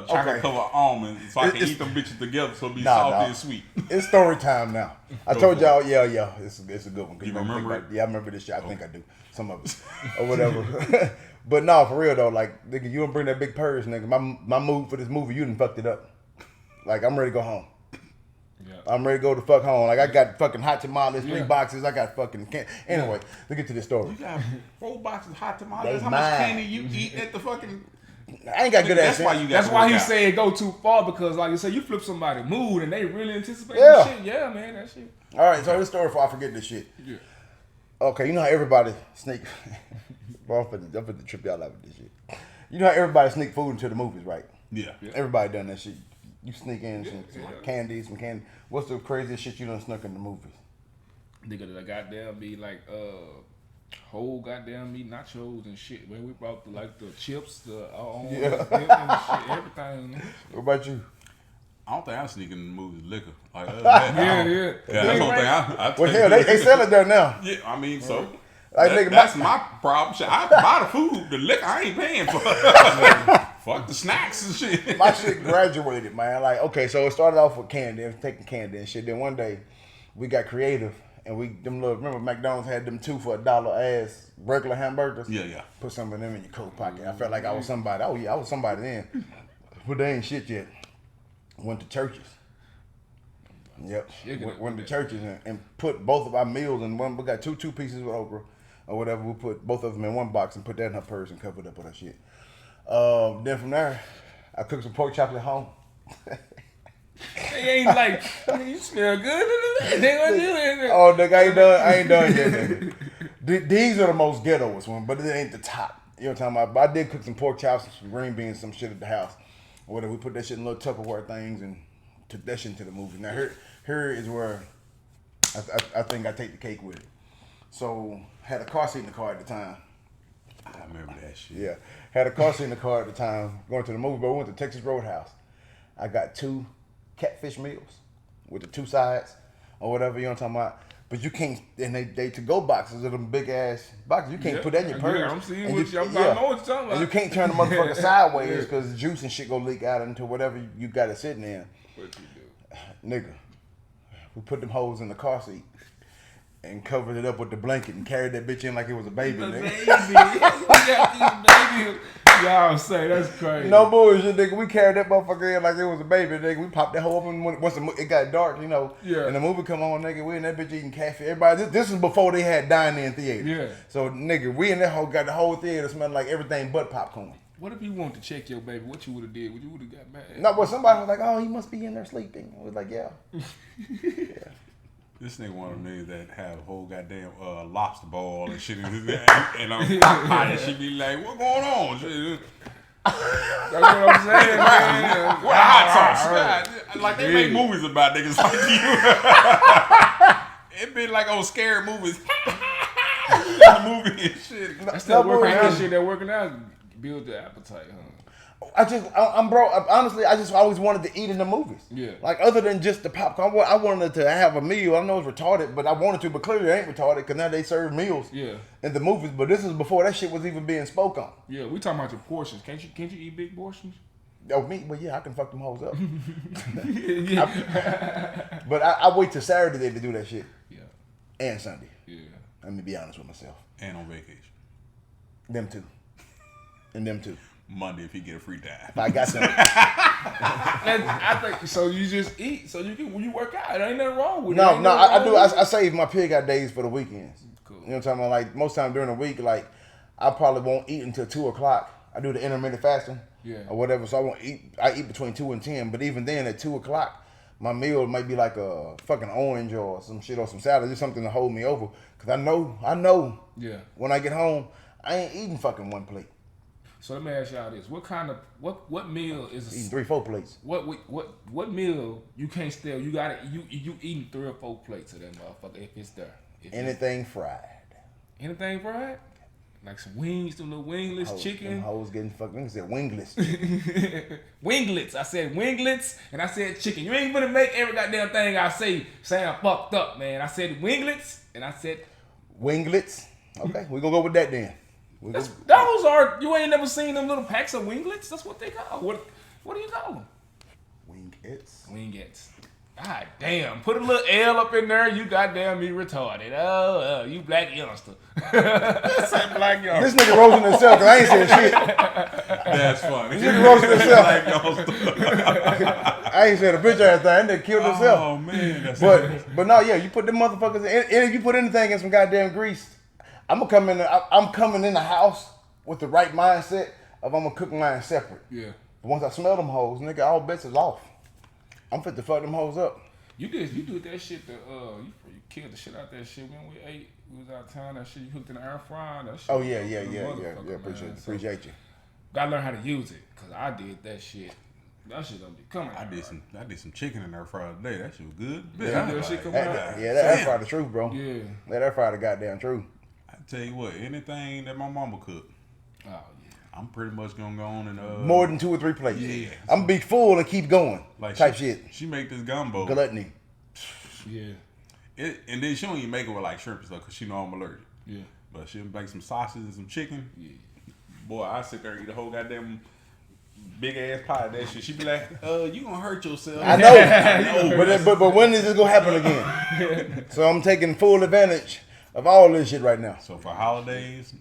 B: chocolate covered almonds so I can eat them bitches together so it'll be salty and sweet. It's
A: story time now. I told y'all, yeah, it's a good one.
B: You remember it?
A: Yeah, I remember this shit. I think I do. Some of it. Or whatever. But no, for real though, like, nigga, you don't bring that big purse, nigga. My mood for this movie, you done fucked it up. Like, I'm ready to go home. Yeah. I'm ready to go the fuck home. Like, I got fucking hot tamales, 3 boxes. I got fucking candy. Anyway, let's get to the story.
B: You got 4 boxes of hot tamales. How much candy you eat at the fucking...
A: I ain't got good ass.
C: That's why he say it go too far, because like you said, you flip somebody's mood and they really anticipate this shit. Yeah, man, that shit.
A: All right, so this story before I forget this shit. Yeah. Okay, you know how everybody sneak... I'm finna trip y'all out with this shit. You know how everybody sneak food into the movies, right?
B: Yeah.
A: Everybody done that shit. You sneak in some candy. What's the craziest shit you done snuck in the movies?
C: Nigga, that goddamn be like, whole goddamn meat nachos and shit. Man, we brought the chips, the
A: Yeah.
C: dip and shit, everything.
A: What about you?
B: I don't think I'm sneaking in the movies liquor. Like, other than that,
C: Yeah.
B: that's the only thing I
A: Well, hell, they sell it there now.
B: Yeah, I mean, so
A: Like, nigga,
B: that's my problem. Shit, I buy the food, the liquor I ain't paying for. Fuck the snacks and shit.
A: My shit graduated, man. Like, okay, so it started off with candy, taking candy and shit. Then one day, we got creative, and remember McDonald's had them 2 for $1 ass regular hamburgers?
B: Yeah.
A: Put some of them in your coat pocket. I felt like I was somebody. Oh yeah, I was somebody then. But they ain't shit yet. Went to churches. Yep. Went to churches and put both of our meals in one. We got two pieces with okra or whatever. We put both of them in one box and put that in her purse and covered up with her shit. Then from there, I cooked some pork chops at home.
C: They ain't like, you smell good. They gonna do it.
A: Oh, nigga, I ain't done yet, nigga. These are the most ghettoest one, but it ain't the top. You know what I'm talking about? But I did cook some pork chops and some green beans, some shit at the house. Or whatever. We put that shit in little Tupperware things and took that shit into the movie. Now here is where I think I take the cake with it. So had a car seat in the car at the time.
B: I remember that shit.
A: Yeah, had a car seat in the car at the time going to the movie. But we went to Texas Roadhouse. I got 2 catfish meals with the 2 sides or whatever, you know what I'm talking about. But you can't, and they to-go boxes are them big ass boxes. You can't put that in your purse.
C: Yeah, I'm seeing
A: and
C: what I know what you're talking about.
A: And you can't turn the motherfucker sideways because the juice and shit go leak out into whatever you got it sitting in.
C: What you do?
A: Nigga, we put them hoes in the car seat and covered it up with the blanket and carried that bitch in like it was a baby, nigga.
C: We got these babies. Y'all say that's crazy.
A: No bullshit, nigga. We carried that motherfucker in like it was a baby, nigga. We popped that hoe up and once it got dark, you know.
C: Yeah.
A: And the movie come on, nigga. We in that bitch eating catfish. Everybody, this is before they had dine-in theaters.
C: Yeah.
A: So, nigga, we in that hoe got the whole theater smelling like everything but popcorn.
C: What if you want to check your baby? What you would have did? What you would have got mad?
A: No, but somebody was like, "Oh, he must be in there sleeping." I was like, "Yeah." Yeah.
B: This nigga one of them niggas that have a whole goddamn lobster ball and shit in his and on crock pot and she be like, "What going on?" Shit.
C: That's what I'm saying, man.
B: What hot sauce? God, like they make movies about niggas like you. It be like old scary movies. The movie and shit.
C: That's still working out. Shit that working out build the appetite, huh?
A: I'm bro. Honestly, I just always wanted to eat in the movies.
C: Yeah.
A: Like other than just the popcorn, I wanted to have a meal. I know it's retarded, but I wanted to. But clearly, it ain't retarded because now they serve meals.
C: Yeah.
A: In the movies, but this is before that shit was even being spoke on.
C: Yeah, we talking about your portions. Can't you eat big portions?
A: Oh, me? Well, yeah, I can fuck them hoes up.
C: Yeah.
A: But I wait till Saturday to do that shit.
C: Yeah.
A: And Sunday.
C: Yeah.
A: Let me be honest with myself.
B: And on vacation.
A: Them two. And them two.
B: Monday if he get a free time.
A: If I got something.
C: I think so. You just eat so you can when you work out. There ain't nothing wrong with it.
A: No, I do. I save my pig out days for the weekends.
C: Cool.
A: You know what I'm talking about? Like most time during the week, like I probably won't eat until 2:00. I do the intermittent fasting.
C: Yeah.
A: Or whatever. So I won't eat. I eat between 2 and 10. But even then, at 2:00, my meal might be like a fucking orange or some shit or some salad, just something to hold me over. Cause I know. Yeah. When I get home, I ain't eating fucking one plate.
C: So let me ask y'all this: what meal is
A: eating 3-4 plates?
C: What meal you can't steal? You eating 3 or 4 plates of that motherfucker if it's there.
A: Anything fried.
C: Anything fried? Like some wings, some little winglets, chicken.
A: Them hoes getting fucking. I said winglets.
C: Winglets. I said winglets, and I said chicken. You ain't gonna make every goddamn thing I say I'm fucked up, man. I said winglets, and I said
A: winglets. Okay, we gonna go with that then.
C: Those are, you ain't never seen them little packs of winglets? That's what they call. What do you call them?
A: Wingettes.
C: Wingettes. God damn. Put a little L up in there, you goddamn me retarded. Oh, you black youngster.
B: Say black youngster.
A: This nigga roasting himself because I ain't saying shit.
B: That's funny.
A: This nigga roasting himself.
B: Black youngster.
A: I ain't said a bitch ass thing. That nigga killed himself.
B: Oh, man. That's
A: but no, yeah, you put them motherfuckers in, and if you put anything in some goddamn grease, I'm coming in the house with the right mindset of I'm gonna cook mine separate.
C: Yeah.
A: But once I smell them hoes, nigga, all bets is off. I'm fit to fuck them hoes up.
C: You did that shit you killed the shit out that shit when we ate. We was out of town. That shit you hooked in the air fryer. That shit.
A: Oh yeah. Appreciate you.
C: Gotta learn how to use it, cause I did that shit. That shit don't be coming.
B: I did some chicken in there Friday today. That shit was good.
C: Yeah, that shit come out.
A: Yeah, that air fryer the truth, bro.
C: Yeah.
A: That air fryer the goddamn truth.
B: tell you what, anything that my mama cook,
C: Oh yeah.
B: I'm pretty much gonna go on and
A: More than 2 or 3 plates.
B: Yeah.
A: I'm gonna be full and keep going.
B: like
A: type
B: she,
A: shit.
B: She make this gumbo.
A: Gluttony.
C: Yeah.
B: And then she don't even make it with like shrimp and stuff because she know I'm allergic.
C: Yeah.
B: But she'll make some sausage and some chicken.
C: Yeah.
B: Boy, I sit there and eat a whole goddamn big ass pie of that shit. She be like, you gonna hurt yourself.
A: I know. But when is this gonna happen again? So I'm taking full advantage of all this shit right now.
B: So for holidays,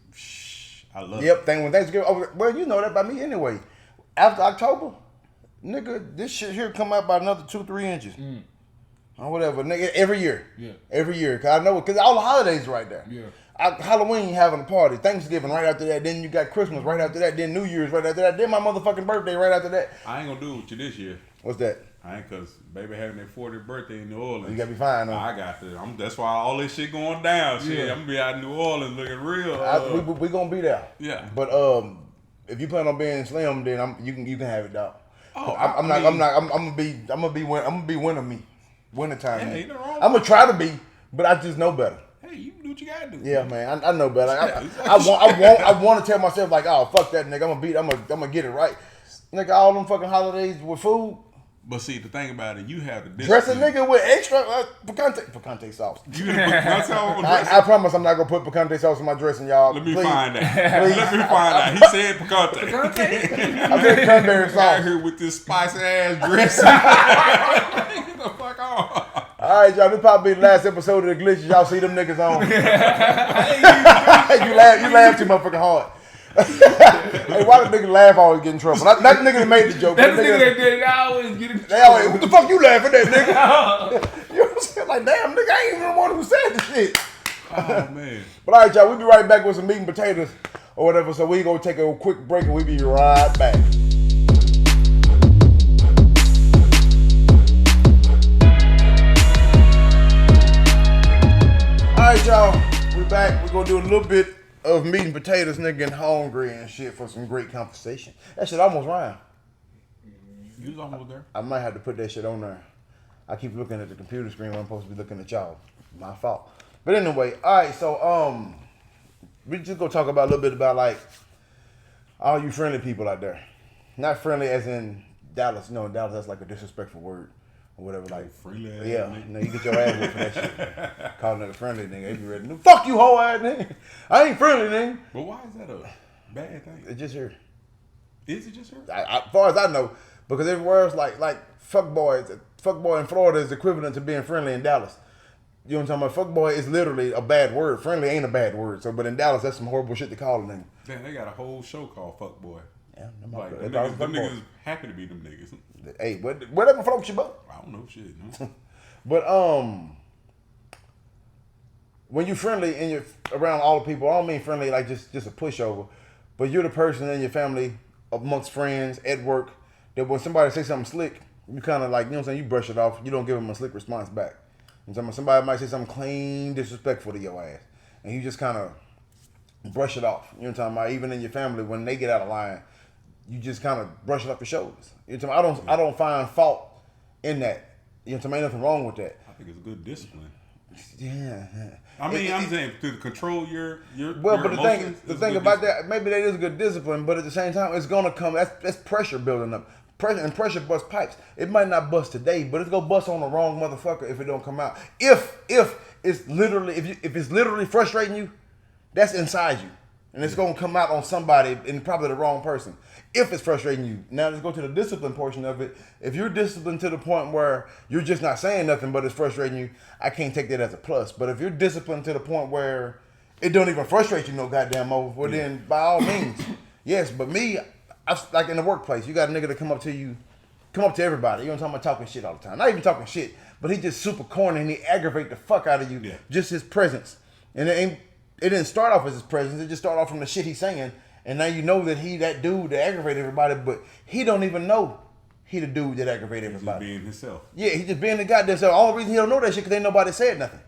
B: I love it.
A: Yep, when Thanksgiving. Well, you know that by me anyway. After October, nigga, this shit here come out by another 2-3 inches. Or whatever, nigga, every year.
C: Yeah.
A: Every year. Cause I know it, cause all the holidays right there.
C: Yeah.
A: Halloween having a party, Thanksgiving right after that, then you got Christmas right after that, then New Year's right after that, then my motherfucking birthday right after that.
B: I ain't gonna do it with you this year.
A: What's that?
B: I ain't, cause baby having their 40th birthday in New Orleans.
A: You gotta be fine, huh?
B: I got to. That's why all this shit going down. Shit,
C: Yeah.
B: I'm gonna be out in New Orleans looking real.
A: We gonna be there.
B: Yeah.
A: But if you plan on being slim, then you can have it, dog.
B: Oh,
A: I'm gonna be winter time.
B: Yeah,
A: man.
B: ain't no wrong
A: I'm gonna try to be, but I just know better.
B: Hey, you do what you gotta do.
A: Yeah, man, I know better. I want to tell myself like, oh fuck that nigga, I'm gonna get it right. Nigga, all them fucking holidays with food.
B: But see, the thing about it, you have the
A: Dress a
B: discipline.
A: nigga with extra picante sauce.
B: You gonna put that's how I'm gonna dress
A: I promise I'm not gonna put picante sauce in my dressing, y'all.
B: Let me
A: Please.
B: find that.
A: Please.
B: Let me find that. He said picante.
A: I said cranberry
B: Out
A: sauce.
B: here with this spicy ass dressing. Get the fuck on.
A: All right, y'all. This probably be the last episode of the Glitches. Y'all see them niggas on. you laugh too motherfucking hard. Hey, why the nigga laugh always get in trouble? Not the nigga that made the joke.
C: That's the nigga that did it. I always get it.
A: They always, what the fuck you laughing at, nigga? You know what I'm saying? Like, damn, nigga, I ain't even the one who said the shit.
B: Oh man.
A: But all right, y'all, we'll be right back with some meat and potatoes or whatever. So we gonna take a quick break and we'll be right back. All right, y'all, we back. We're gonna do a little bit of meat and potatoes, nigga, and hungry and shit for some great conversation. That shit almost rhymed.
B: You was almost there.
A: I might have to put that shit on there. I keep looking at the computer screen when I'm supposed to be looking at y'all. My fault. But anyway, all right, so we just gonna talk about a little bit about like all you friendly people out there. Not friendly as in Dallas. No, in Dallas that's like a disrespectful word or whatever. Like
B: Friendly ass
A: yeah,
B: nigga.
A: no, you get your ass whipped for that shit. Calling it a friendly nigga, they be ready to fuck you hoe ass nigga. I ain't friendly nigga.
B: But why is that a bad thing?
A: It's just here.
B: Is it just her?
A: As far as I know, because everywhere else like fuckboy in Florida is equivalent to being friendly in Dallas. You know what I'm talking about? Fuckboy is literally a bad word. Friendly ain't a bad word. So, but in Dallas, that's some horrible shit to call a nigga.
B: Damn, they got a whole show called Fuck Boy.
A: Yeah,
B: Like
A: them
B: them
A: niggas,
B: niggas happy to be them niggas.
A: hey, whatever floats your boat.
B: I don't know shit. No?
A: But when you friendly and you're around all the people, I don't mean friendly like just a pushover, but you're the person in your family, amongst friends, at work, that when somebody say something slick, you kind of like, you know what I'm saying, you brush it off. You don't give them a slick response back. You know what I'm saying? Somebody might say something clean, disrespectful to your ass, and you just kind of brush it off. You know what I'm talking about? Even in your family, when they get out of line, you just kind of brush it off your shoulders. You know what I'm talking about? I don't find fault in that. You know what I'm saying? Ain't nothing wrong with that.
B: I think it's good discipline.
A: Yeah.
B: I mean, I'm saying to control your
A: well,
B: your
A: but
B: emotions,
A: the
B: it's
A: thing
B: good
A: about
B: discipline.
A: that, maybe that is good discipline, but at the same time, it's gonna come. That's pressure building up. Pressure busts pipes. It might not bust today, but it's gonna bust on the wrong motherfucker if it don't come out. If it's literally if it's literally frustrating you, that's inside you, and it's gonna come out on somebody and probably the wrong person. If it's frustrating you, now let's go to the discipline portion of it. If you're disciplined to the point where you're just not saying nothing, but it's frustrating you, I can't take that as a plus. But if you're disciplined to the point where it don't even frustrate you no goddamn more, well then by all means, yes. But me, like in the workplace, you got a nigga to come up to everybody. You know what I'm talking about? Talking shit all the time. Not even talking shit, but he just super corny and he aggravate the fuck out of you.
B: Yeah.
A: Just his presence. And it didn't start off as his presence. It just started off from the shit he's saying. And now you know that he that dude that aggravate everybody, but he don't even know he the dude that aggravate
B: Just
A: everybody.
B: being himself.
A: Yeah, he just being the goddamn self. The only reason he don't know that shit because ain't nobody said nothing.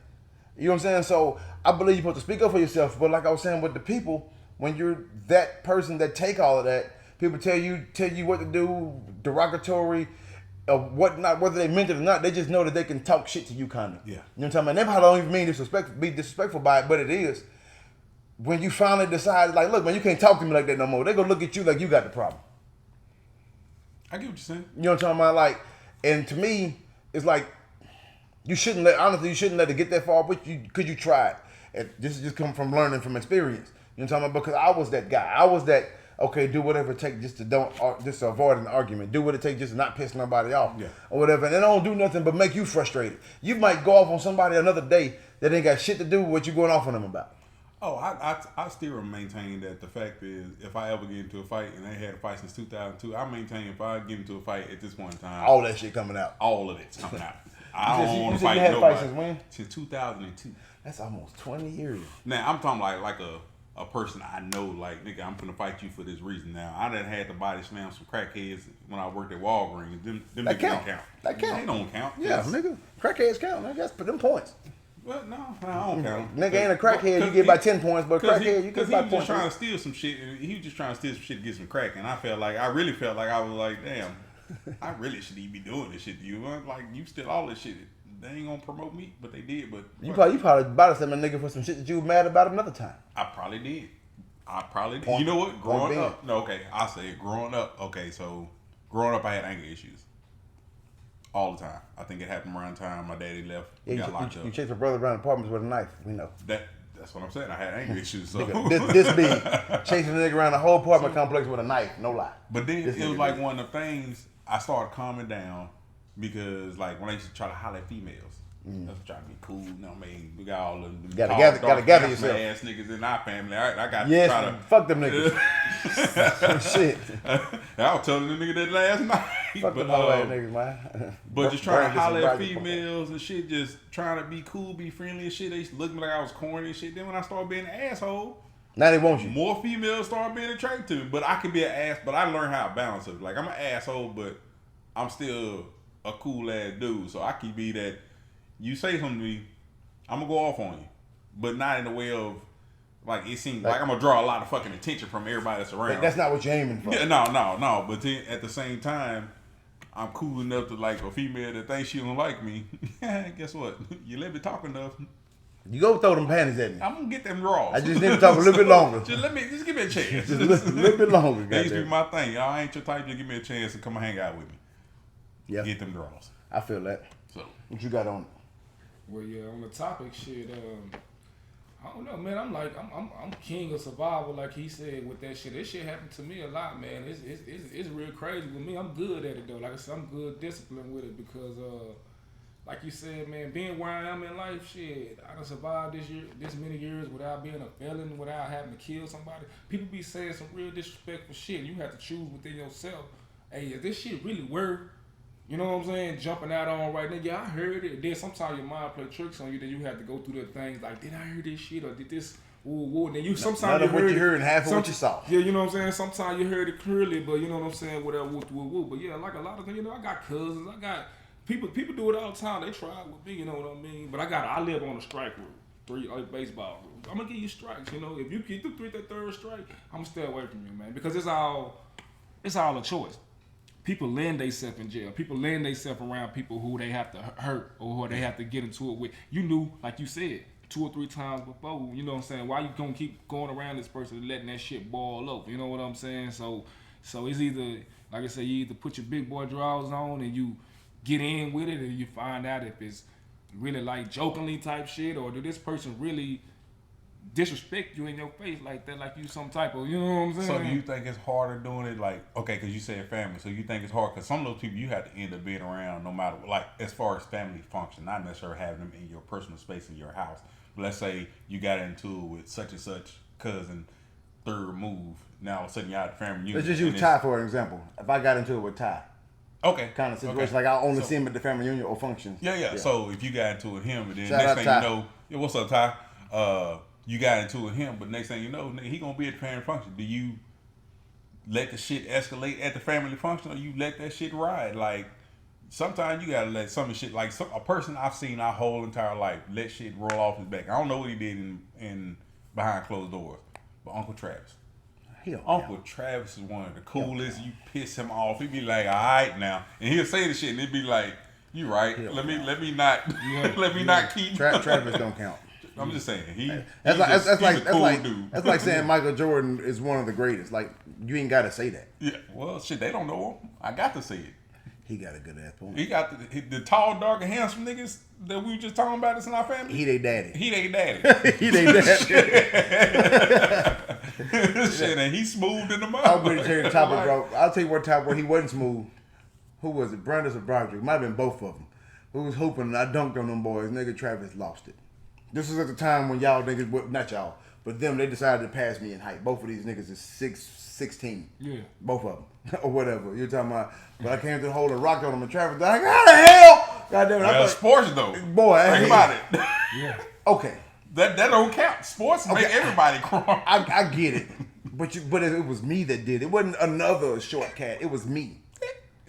A: You know what I'm saying? So I believe you're supposed to speak up for yourself. But like I was saying with the people, when you're that person that take all of that, people tell you what to do, derogatory, whatnot, whether they meant it or not, they just know that they can talk shit to you kind of.
B: Yeah.
A: You know what I'm talking about? They probably don't even mean be disrespectful by it, but it is. when you finally decide, like, look, man, you can't talk to me like that no more. They gonna look at you like you got the problem.
B: I get what you're saying.
A: You know what I'm talking about? Like, and to me, it's like you shouldn't let it get that far, but you tried. And this is just come from learning from experience. You know what I'm talking about? Because I was that guy. I was that, okay, do whatever it takes just to avoid an argument. Do what it takes just to not piss nobody off.
B: Yeah.
A: Or whatever. And it don't do nothing but make you frustrated. You might go off on somebody another day that ain't got shit to do with what you going off on them about.
B: Oh, I still maintain that the fact is, if I ever get into a fight, and they had a fight since 2002, I maintain if I get into a fight at this point in time,
A: all that shit coming out.
B: all of it's coming out. I don't want to
A: you
B: fight
A: had
B: nobody.
A: Fight since when?
B: Since 2002.
A: That's almost 20 years.
B: Now, I'm talking like a person I know, like, nigga, I'm finna fight you for this reason. Now, I done had to body slam some crackheads when I worked at Walgreens. Them
A: That
B: niggas
A: count.
B: don't count.
A: That count.
B: They don't count.
A: Yeah, nigga. Crackheads count. Nigga. That's them points.
B: Well, no, I don't count.
A: Nigga ain't a crackhead, you get by 10 points, but crackhead, you get by
B: points. He was just trying to steal some shit, and he was just trying to steal some shit to get some crack, and I really felt like I was like, damn, I really shouldn't even be doing this shit to you. I'm like, you steal all this shit. They ain't gonna promote me, but they did. But
A: you probably bought some nigga for some shit that you were mad about another time.
B: I probably did. You know what? Growing up, I say it. Growing up, so growing up, I had anger issues all the time. I think it happened around the time my daddy left.
A: Yeah,
B: Got locked up.
A: You chased a brother around apartments with a knife. We know.
B: That's what I'm saying. I had anger issues. So.
A: Nigga, this big, chasing a nigga around the whole apartment complex with a knife. No lie.
B: But then it was like one of the things I started calming down because, like, when I used to try to holler at females. That's trying to be cool, you know what I mean? We got all the
A: gotta gather yourself.
B: ass niggas in our family. All right, I got
A: to
B: try to
A: fuck them niggas. Shit.
B: I was telling the nigga that last night.
A: Fuck them whole ass niggas, man.
B: But just trying to holler at females and shit, just trying to be cool, be friendly and shit. They used to look at me like I was corny and shit. Then when I started being an asshole,
A: now they want you.
B: More females started being attracted to me. But I can be an ass, but I learned how to balance it. Like, I'm an asshole, but I'm still a cool ass dude. So I can be that. You say something to me, I'm gonna go off on you, but not in the way of like it seems like I'm gonna draw a lot of fucking attention from everybody that's around.
A: That's not what you're aiming for.
B: Yeah, no. But then at the same time, I'm cool enough to like a female that thinks she don't like me. Guess what? You let me talk enough.
A: You go throw them panties at me.
B: I'm gonna get them draws.
A: I just need to talk a little bit longer.
B: Just give me a chance.
A: Just a little bit longer.
B: That used to be my thing. Y'all ain't your type. Just give me a chance to come and hang out with me.
A: Yeah,
B: get them draws.
A: I feel that.
B: So
A: what you got on it?
C: Well, yeah, on the topic, shit. I don't know, man. I'm king of survival, like he said with that shit. This shit happened to me a lot, man. It's real crazy with me. I'm good at it though. Like I said, I'm good disciplined with it because, like you said, man, being where I am in life, shit, I done survived this many years without being a felon, without having to kill somebody. People be saying some real disrespectful shit. You have to choose within yourself. Hey, is this shit really worth? You know what I'm saying? Jumping out on right now. Yeah, I heard it. Then sometimes your mind play tricks on you. Then you have to go through the things like, did I hear this shit or did this? Woo. Then you sometimes
A: you heard and half of what you saw.
C: Yeah, you know what I'm saying? Sometimes you heard it clearly, but you know what I'm saying? Whatever, woo. But yeah, like a lot of things, you know, I got cousins. I got people do it all the time. They try with me, you know what I mean? But I live on a strike rule. 3 baseball rule. I'm gonna give you strikes, you know. If you get through that third strike, I'm gonna stay away from you, man. Because it's all a choice. People land themselves in jail. People land themselves around people who they have to hurt or who they have to get into it with. You knew, like you said, 2 or 3 times before, you know what I'm saying? Why you gonna keep going around this person and letting that shit boil over? You know what I'm saying? So it's either, like I said, you either put your big boy drawers on and you get in with it and you find out if it's really like jokingly type shit or did this person really disrespect you in your face like that, like you some type of, you know what I'm saying?
B: So do you think it's harder doing it like, okay, because you said family, so you think it's hard because some of those people you have to end up being around no matter, like as far as family function, not necessarily having them in your personal space in your house. But let's say you got into it with such and such cousin, third move, now all of a sudden you're out of the family unit.
A: Let's just use Ty for an example. If I got into it with Ty.
B: Okay.
A: Kind of situation, like I only see him at the family union or functions.
B: Yeah. So if you got into it with him and then
A: Shout
B: next thing
A: Ty.
B: you know, yeah, what's up, Ty? You got into it with him, but next thing you know, he gonna be at the family function. Do you let the shit escalate at the family function, or you let that shit ride? Like sometimes you gotta let some of the shit, like a person I've seen our whole entire life let shit roll off his back. I don't know what he did in behind closed doors, but Uncle Travis. Uncle Travis is one of the coolest. You piss him off, he be like, "All right now," and he'll say the shit, and he'd be like, "You right? Let me not keep."
A: Travis don't count.
B: I'm just saying
A: that's like saying Michael Jordan is one of the greatest. Like you ain't got to say that.
B: Yeah, well, shit, they don't know him. I got to say it.
A: He got a good ass point.
B: He got the tall, dark, and handsome niggas that we were just talking about that's in our family.
A: He they daddy.
B: He they daddy.
A: He they daddy.
B: Shit, and he smooth in the mouth.
A: I'll tell you the topic, bro. I'll tell you what topic where he wasn't smooth. Who was it? Brandis or Broderick? Might have been both of them. Who was hooping and I dunked on them boys. Nigga Travis lost it. This was at the time when y'all niggas, not y'all, but them, they decided to pass me in height. Both of these niggas is 6'16". Yeah. Both of them. Or whatever. You're talking about. But I came to the hole and rocked on them and Travis like, how the hell? God damn it.
B: Well, sports though.
A: Boy,
B: think about it.
A: Yeah. Okay.
B: That don't count. Sports make everybody cry.
A: I get it. But it was me that did it. It wasn't another short cat. It was me.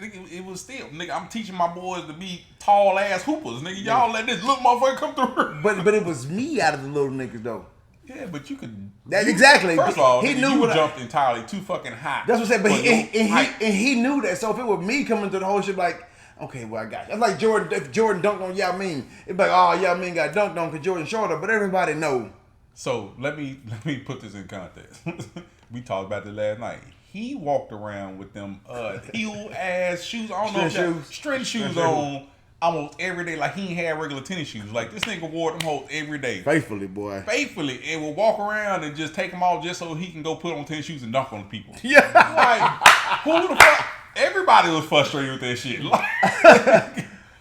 B: It was still, nigga, I'm teaching my boys to be tall ass hoopers, nigga. Y'all let this little motherfucker come through.
A: But it was me out of the little niggas though.
B: Yeah, but you could.
A: Exactly.
B: First of all,
A: he knew
B: you jumped entirely too fucking high.
A: That's what I'm saying. But he knew that. So if it was me coming through the whole shit, like, okay, well I got you. It's like Jordan. If Jordan dunked on Yao Ming, it'd be like, oh, Yao Ming got dunked on because Jordan shorter. But everybody know.
B: So let me put this in context. We talked about this last night. He walked around with them heel ass shoes. I don't know if that string shoes on almost every day. Like he ain't had regular tennis shoes. Like this nigga wore them hoes every day.
A: Faithfully, boy.
B: Faithfully, and will walk around and just take them off just so he can go put on tennis shoes and dunk on people.
A: Yeah.
B: Like who the fuck? Everybody was frustrated with that shit. Like,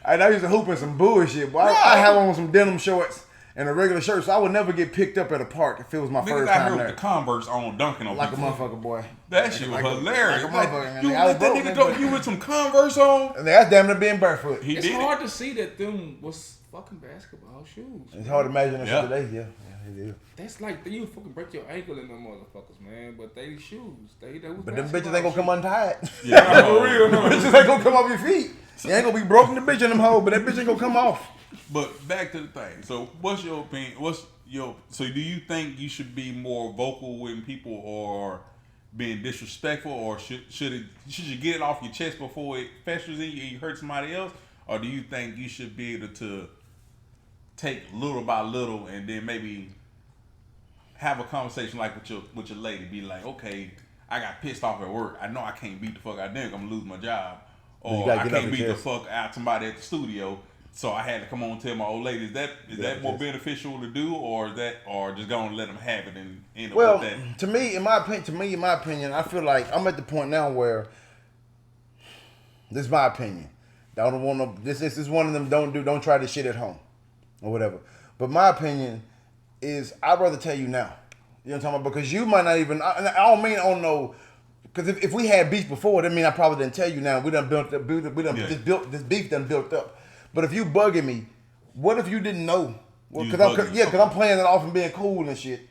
A: I used to hoop in some bullshit, boy. I have on some denim shorts and a regular shirt, so I would never get picked up at a park if it was my first time there.
B: With the Converse on dunking on
A: like
B: people.
A: a motherfucker, boy.
B: That shit was hilarious.
A: Like a motherfucker.
B: You let that nigga dunk you with some Converse on?
A: And that's damn near being barefoot.
C: It's hard to see that them was fucking basketball shoes.
A: It's hard to imagine that shit today. Yeah, it is.
C: That's like you fucking break your ankle in them motherfuckers, man. But they shoes. They was.
A: But them bitches ain't gonna come untied.
B: Yeah,
A: for real. Them bitches ain't gonna come off your feet. You ain't gonna be broken the bitch in them hoes, but that bitch ain't gonna come off.
B: But back to the thing. So, what's your opinion? So, do you think you should be more vocal when people are being disrespectful, or should you get it off your chest before it festers in you and you hurt somebody else, or do you think you should be able to take little by little and then maybe have a conversation like with your lady, be like, okay, I got pissed off at work. I know I can't beat the fuck out of them. I'm gonna lose my job, or I can't beat the fuck out somebody at the studio. So I had to come on and tell my old lady, is that more beneficial to do, or just gonna let them have it and end up with that?
A: Well, in my opinion, I feel like I'm at the point now where this is my opinion. I don't want to. This is one of them. Don't try this shit at home, or whatever. But my opinion is, I'd rather tell you now. You know what I'm talking about? Because you might not even. I don't mean I don't know. Because if we had beef before, that mean I probably didn't tell you now. We done built up. This beef done built up. But if you bugging me, what if you didn't know? Well, because I'm playing it off and being cool and shit.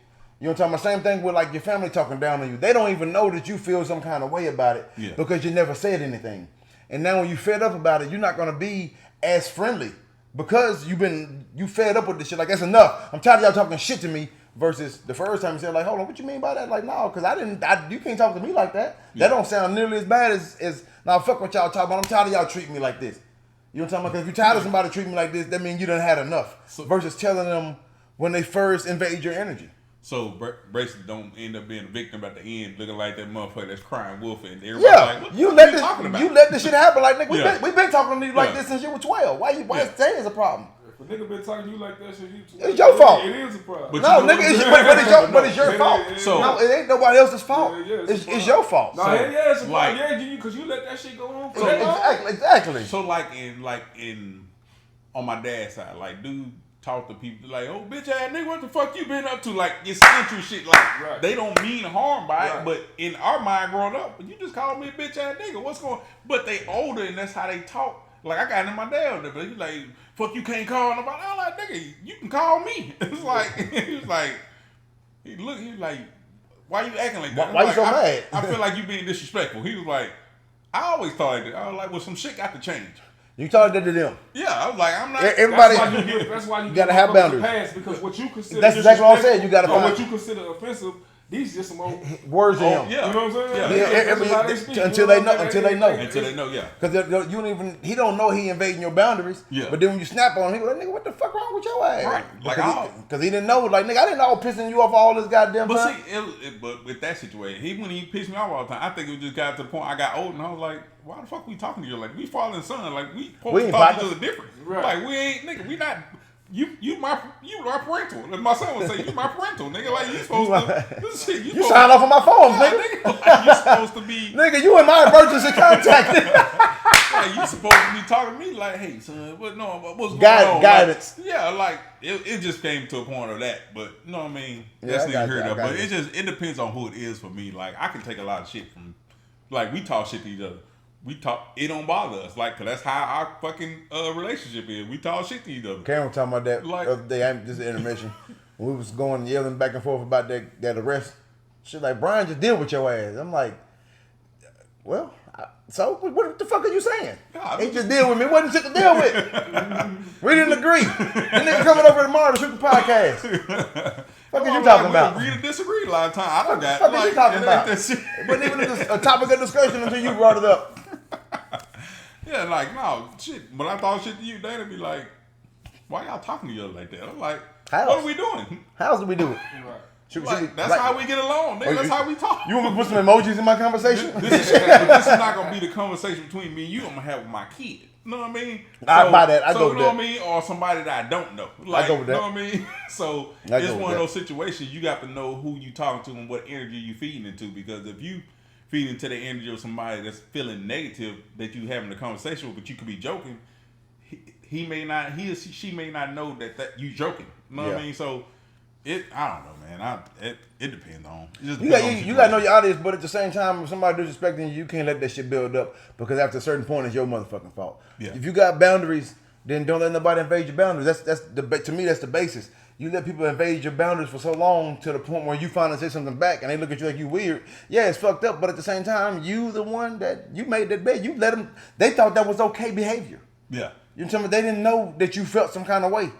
A: You know what I'm talking about? Same thing with like your family talking down on you. They don't even know that you feel some kind of way about it because you never said anything. And now when you fed up about it, you're not gonna be as friendly because you fed up with this shit. Like that's enough. I'm tired of y'all talking shit to me. Versus the first time you said like, hold on, what you mean by that? Like no, because you can't talk to me like that. That don't sound nearly as bad as now. Fuck what y'all talking about. I'm tired of y'all treating me like this. You know what I'm talking about? Because if you're tired of somebody treating me like this, that means you done had enough. Versus telling them when they first invade your energy.
B: So basically, don't end up being a victim at the end, looking like that motherfucker that's crying wolf, and everybody like, what you talking about?
A: You let this shit happen. Like nigga, we been talking to you like this since you were 12. Why today is a problem?
C: If a nigga been talking to you like that since you 12,
A: it's your fault.
C: It is a problem.
A: But it's your fault. So no, it ain't nobody else's fault. It's your fault.
C: No, it's a problem. Because you let that shit go on.
A: Exactly.
B: So like in on my dad's side, like dude talk to people like, oh bitch ass nigga, what the fuck you been up to? Like it's central shit. Like they don't mean harm by it, but in our mind growing up, you just called me a bitch ass nigga. What's going? But they older and that's how they talk. Like I got in my dad there, but he's like, fuck you can't call nobody. I'm like, nigga, you can call me. It's like he was like, he was like, why you acting like that?
A: Why you so mad?
B: I feel like you being disrespectful. He was like, I always thought like that. I was like, well, some shit got to change.
A: You told that to them.
B: Yeah, I was like, I'm not.
A: Everybody,
C: that's why you
A: gotta have boundaries.
C: Because what you consider
A: that's exactly what I said. You gotta
C: find what you consider offensive These just some old
A: words to him.
B: Yeah.
C: You know what I'm saying?
A: Until they know. Until they know.
B: Yeah.
A: Because you don't even. He don't know he invading your boundaries.
B: Yeah.
A: But then when you snap on him, he go, nigga, what the fuck wrong with your ass?
B: Right. Like
A: because he didn't know. Like nigga, I didn't know I was pissing you off all this goddamn
B: But
A: time.
B: see, but with that situation, when he pissed me off all the time, I think it just got to the point I got old and I was like, why the fuck we talking to you? Like we father and son. Like we supposed to talk to each other different.
C: Right.
B: Like we ain't nigga. We not. You my parental. And my son would say, you my parental, nigga. Like you supposed to. This shit,
A: you signed off on my phone, nigga.
B: Like you supposed to be.
A: Nigga, you in my emergency contact.
B: Like you supposed to be talking to me like, hey son, what's going on?
A: Guidance.
B: Like, yeah, like it just came to a point of that. But you know what I mean?
A: Yeah,
B: That's neither here nor there. But
A: it.
B: it depends on who it is for me. Like I can take a lot of shit from, like we talk shit to each other. It don't bother us, like, cause that's how our fucking relationship is. We talk shit to each other.
A: Karen was talking about that
B: Like-
A: the other day. This is intermission. When we was going yelling back and forth about that arrest. She like, Brian just deal with your ass. I'm like, well, so what the fuck are you saying?
B: God,
A: He just deal with me. It wasn't shit to deal with. We didn't agree. The nigga coming over tomorrow to shoot the podcast. Fuck is you talking about?
B: We agree to disagree a lot of times. I don't got.
A: Fuck is you talking about?
B: That shit.
A: It wasn't even a topic of discussion until you brought it up.
B: Yeah, like no shit. When I talk shit to you, they'd be like, "Why y'all talking to each other like that?" I'm like,
A: How?
B: "What are we doing?"
A: How else do we do it?
B: That's how we get along. Nigga. That's how we talk.
A: You want me to put some emojis in my conversation?
B: This is not gonna be the conversation between me and you. I'm gonna have with my kid. You know what I mean?
A: I buy that. I go with
B: you know
A: that.
B: what I mean? Or somebody that I don't know. Like,
A: I go with that.
B: You know what I mean? So
A: I
B: it's
A: go with
B: one of
A: that.
B: those situations you got to know who you talking to and what energy you feeding into. Because if you feed into the energy of somebody that's feeling negative that you having a conversation with, but you could be joking, he or she may not know that you joking. You know what I mean? So I don't know, man. It depends on.
A: You got to know your audience, but at the same time, if somebody disrespecting you can't let that shit build up because after a certain point, it's your motherfucking fault.
B: Yeah.
A: If you got boundaries, then don't let nobody invade your boundaries. To me, that's the basis. You let people invade your boundaries for so long to the point where you finally say something back and they look at you like you weird. Yeah, it's fucked up, but at the same time, you the one that you made that bed. You let them. They thought that was okay behavior.
B: Yeah.
A: You tell me they didn't know that you felt some kind of way.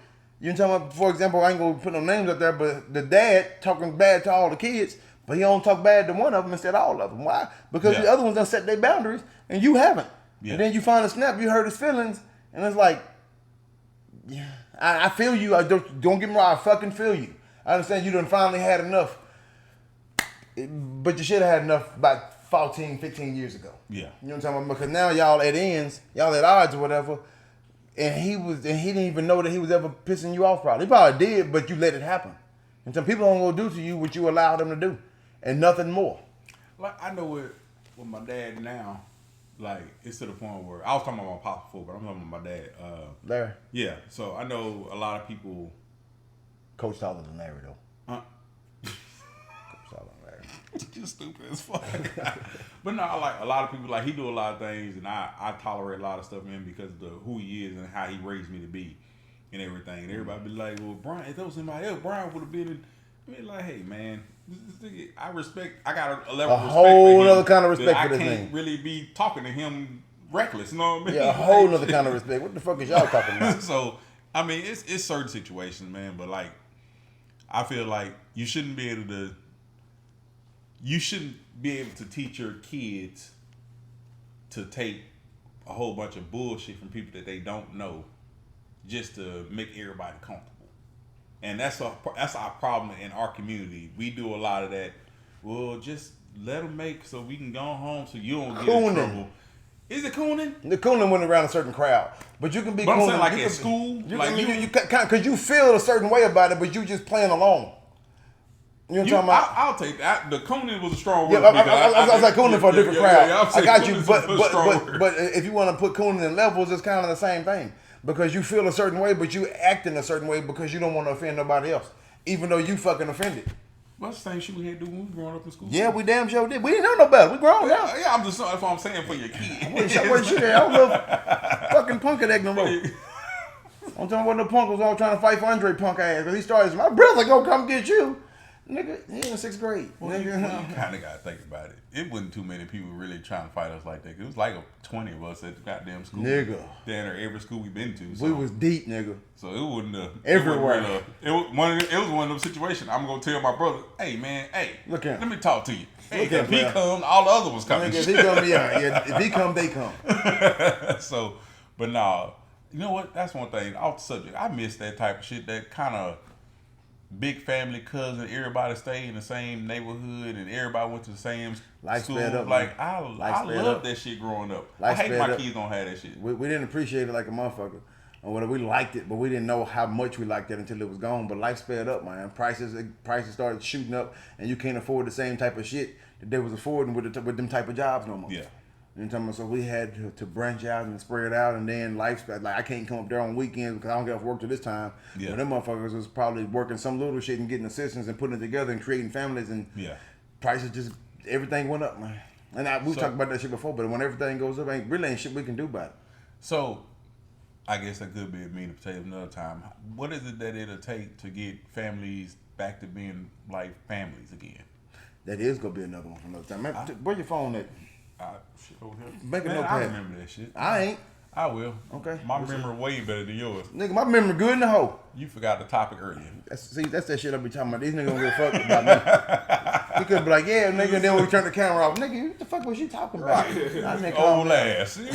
A: You tell me, for example, I ain't gonna put no names up there, but the dad talking bad to all the kids, but he don't talk bad to one of them instead of all of them. Why? Because the other ones done set their boundaries and you haven't. Yeah. And then you find a snap, you hurt his feelings, and it's like, yeah, I feel you. I don't get me wrong, I fucking feel you. I understand you done finally had enough, but you should have had enough about 14, 15 years ago.
B: Yeah.
A: You know what I'm talking about? Because now y'all at ends, y'all at odds or whatever. And he didn't even know that he was ever pissing you off. Probably he probably did, but you let it happen. And some people don't gonna do to you what you allow them to do, and nothing more.
B: Like I know with my dad now, like it's to the point where I was talking about my pop before, but I'm talking about my dad.
A: Larry.
B: Yeah, so I know a lot of people.
A: Coach taller than Larry though. Coach taller than Larry.
B: Just stupid as fuck. But no, I like a lot of people. Like he do a lot of things, and I tolerate a lot of stuff in him because of who he is and how he raised me to be, and everything. And everybody be like, "Well, Brian, if that was somebody else, Brian would have been." I mean, like, hey, man, I respect. I got a level of respect
A: whole
B: for him
A: other kind of respect for this
B: I can't
A: name.
B: really be talking to him reckless. You know what I mean?
A: Yeah, a whole other kind of respect. What the fuck is y'all talking about?
B: So, I mean, it's certain situations, man. But like, I feel like you shouldn't be able to teach your kids to take a whole bunch of bullshit from people that they don't know just to make everybody comfortable. And that's our problem in our community. We do a lot of that. Well, just let them make so we can go home so you don't get in trouble. Is it cooning?
A: The cooning went around a certain crowd, but you can be.
B: But
A: cooning,
B: I'm saying like
A: you
B: at
A: can,
B: school,
A: you
B: like
A: can, you because you feel a certain way about it, but you just playing along. You know what I'm talking about?
B: I'll take that. The cooning was a strong word.
A: Yeah, I was like cooning for a different crowd.
B: Yeah,
A: I got you, but
B: but
A: if you want to put cooning in levels, it's kind of the same thing because you feel a certain way, but you act in a certain way because you don't want to offend nobody else, even though you fucking offended.
B: What's the same shit we had to do when we were growing up in school?
A: Yeah, we damn sure did. We didn't know no better. We grown now.
B: Yeah, I'm just that's what I'm saying for your kid.
A: What shit? I don't know. Fucking punk at no more. I'm talking about the punk was all trying to fight for Andre punk ass because he started. My brother gonna come get you. Nigga, he in the 6th grade.
B: Well, you
A: Nigga.
B: kind of got to think about it. It wasn't too many people really trying to fight us like that. It was like 20 of us at the goddamn school.
A: Nigga.
B: Down there, every school we been to. So,
A: We was deep, nigga.
B: So it wasn't
A: everywhere.
B: It was one of them situations. I'm gonna tell my brother, hey man,
A: look at him.
B: let me talk to you. Hey,
A: Look at
B: if he
A: him,
B: come, all the other was coming.
A: Nigga, if he come, if he come, they come.
B: So, but nah, you know what? That's one thing. Off the subject, I miss that type of shit. That kind of big family, cousin, everybody stayed in the same neighborhood, and everybody went to the same school.
A: Up,
B: like I loved that shit growing up. I hate my kids don't have that shit.
A: We didn't appreciate it like a motherfucker. Or whether we liked it, but we didn't know how much we liked it until it was gone. But life sped up, man. Prices started shooting up, and you can't afford the same type of shit that they was affording with them type of jobs no more.
B: Yeah.
A: So we had to branch out and spread out, and then life sped. Like I can't come up there on weekends because I don't get off work till this time.
B: Yeah.
A: But them motherfuckers was probably working some little shit and getting assistance and putting it together and creating families, and prices just everything went up, man. And we talked about that shit before, but when everything goes up, ain't shit we can do about it.
B: So, I guess that could be a meat and potatoes another time. What is it that it'll take to get families back to being like families again?
A: That is gonna be another one for another time. Man, where your phone at?
B: Shit over here.
A: Make a
B: Man,
A: notepad.
B: I remember that shit.
A: I ain't.
B: I will.
A: Okay.
B: My memory way better than yours.
A: Nigga, my memory good in the hole.
B: You forgot the topic earlier.
A: That's that shit I be talking about. These niggas don't give a fuck about me. He could be like, yeah, nigga, and then we turn the camera off. Nigga, what the fuck was you talking about?
B: Old ass.
A: He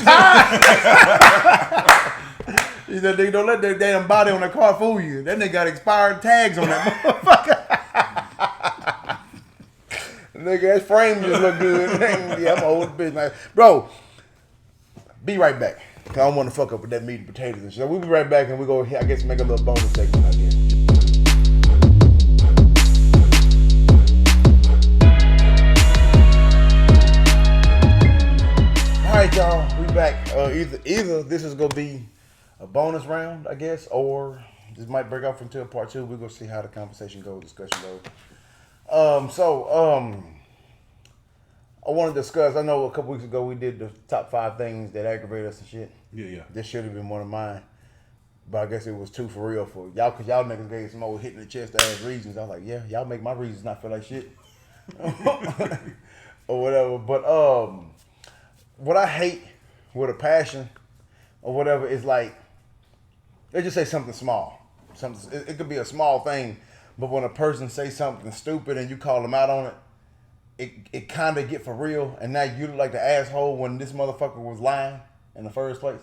A: said, nigga, don't let that damn body on the car fool you. That nigga got expired tags on that motherfucker. Nigga, that frame just look good. Yeah, I'm old bitch. Like, bro, be right back. Cause I don't want to fuck up with that meat and potatoes and shit. We'll be right back and we go, I guess, make a little bonus segment out here. All right, y'all, we back. Either this is gonna be a bonus round, I guess, or this might break off into a part 2. We're gonna see how the conversation goes, discussion goes. I want to discuss. I know a couple weeks ago we did the top 5 things that aggravate us and shit.
B: Yeah.
A: This should have been one of mine, but I guess it was 2 for real for y'all, cause y'all niggas gave some old hit in the chest ass reasons. I was like, yeah, y'all make my reasons not feel like shit, or whatever. But what I hate with a passion, or whatever, is like, they just say something small. It could be a small thing, but when a person says something stupid and you call them out on it, it kind of get for real, and now you look like the asshole when this motherfucker was lying in the first place.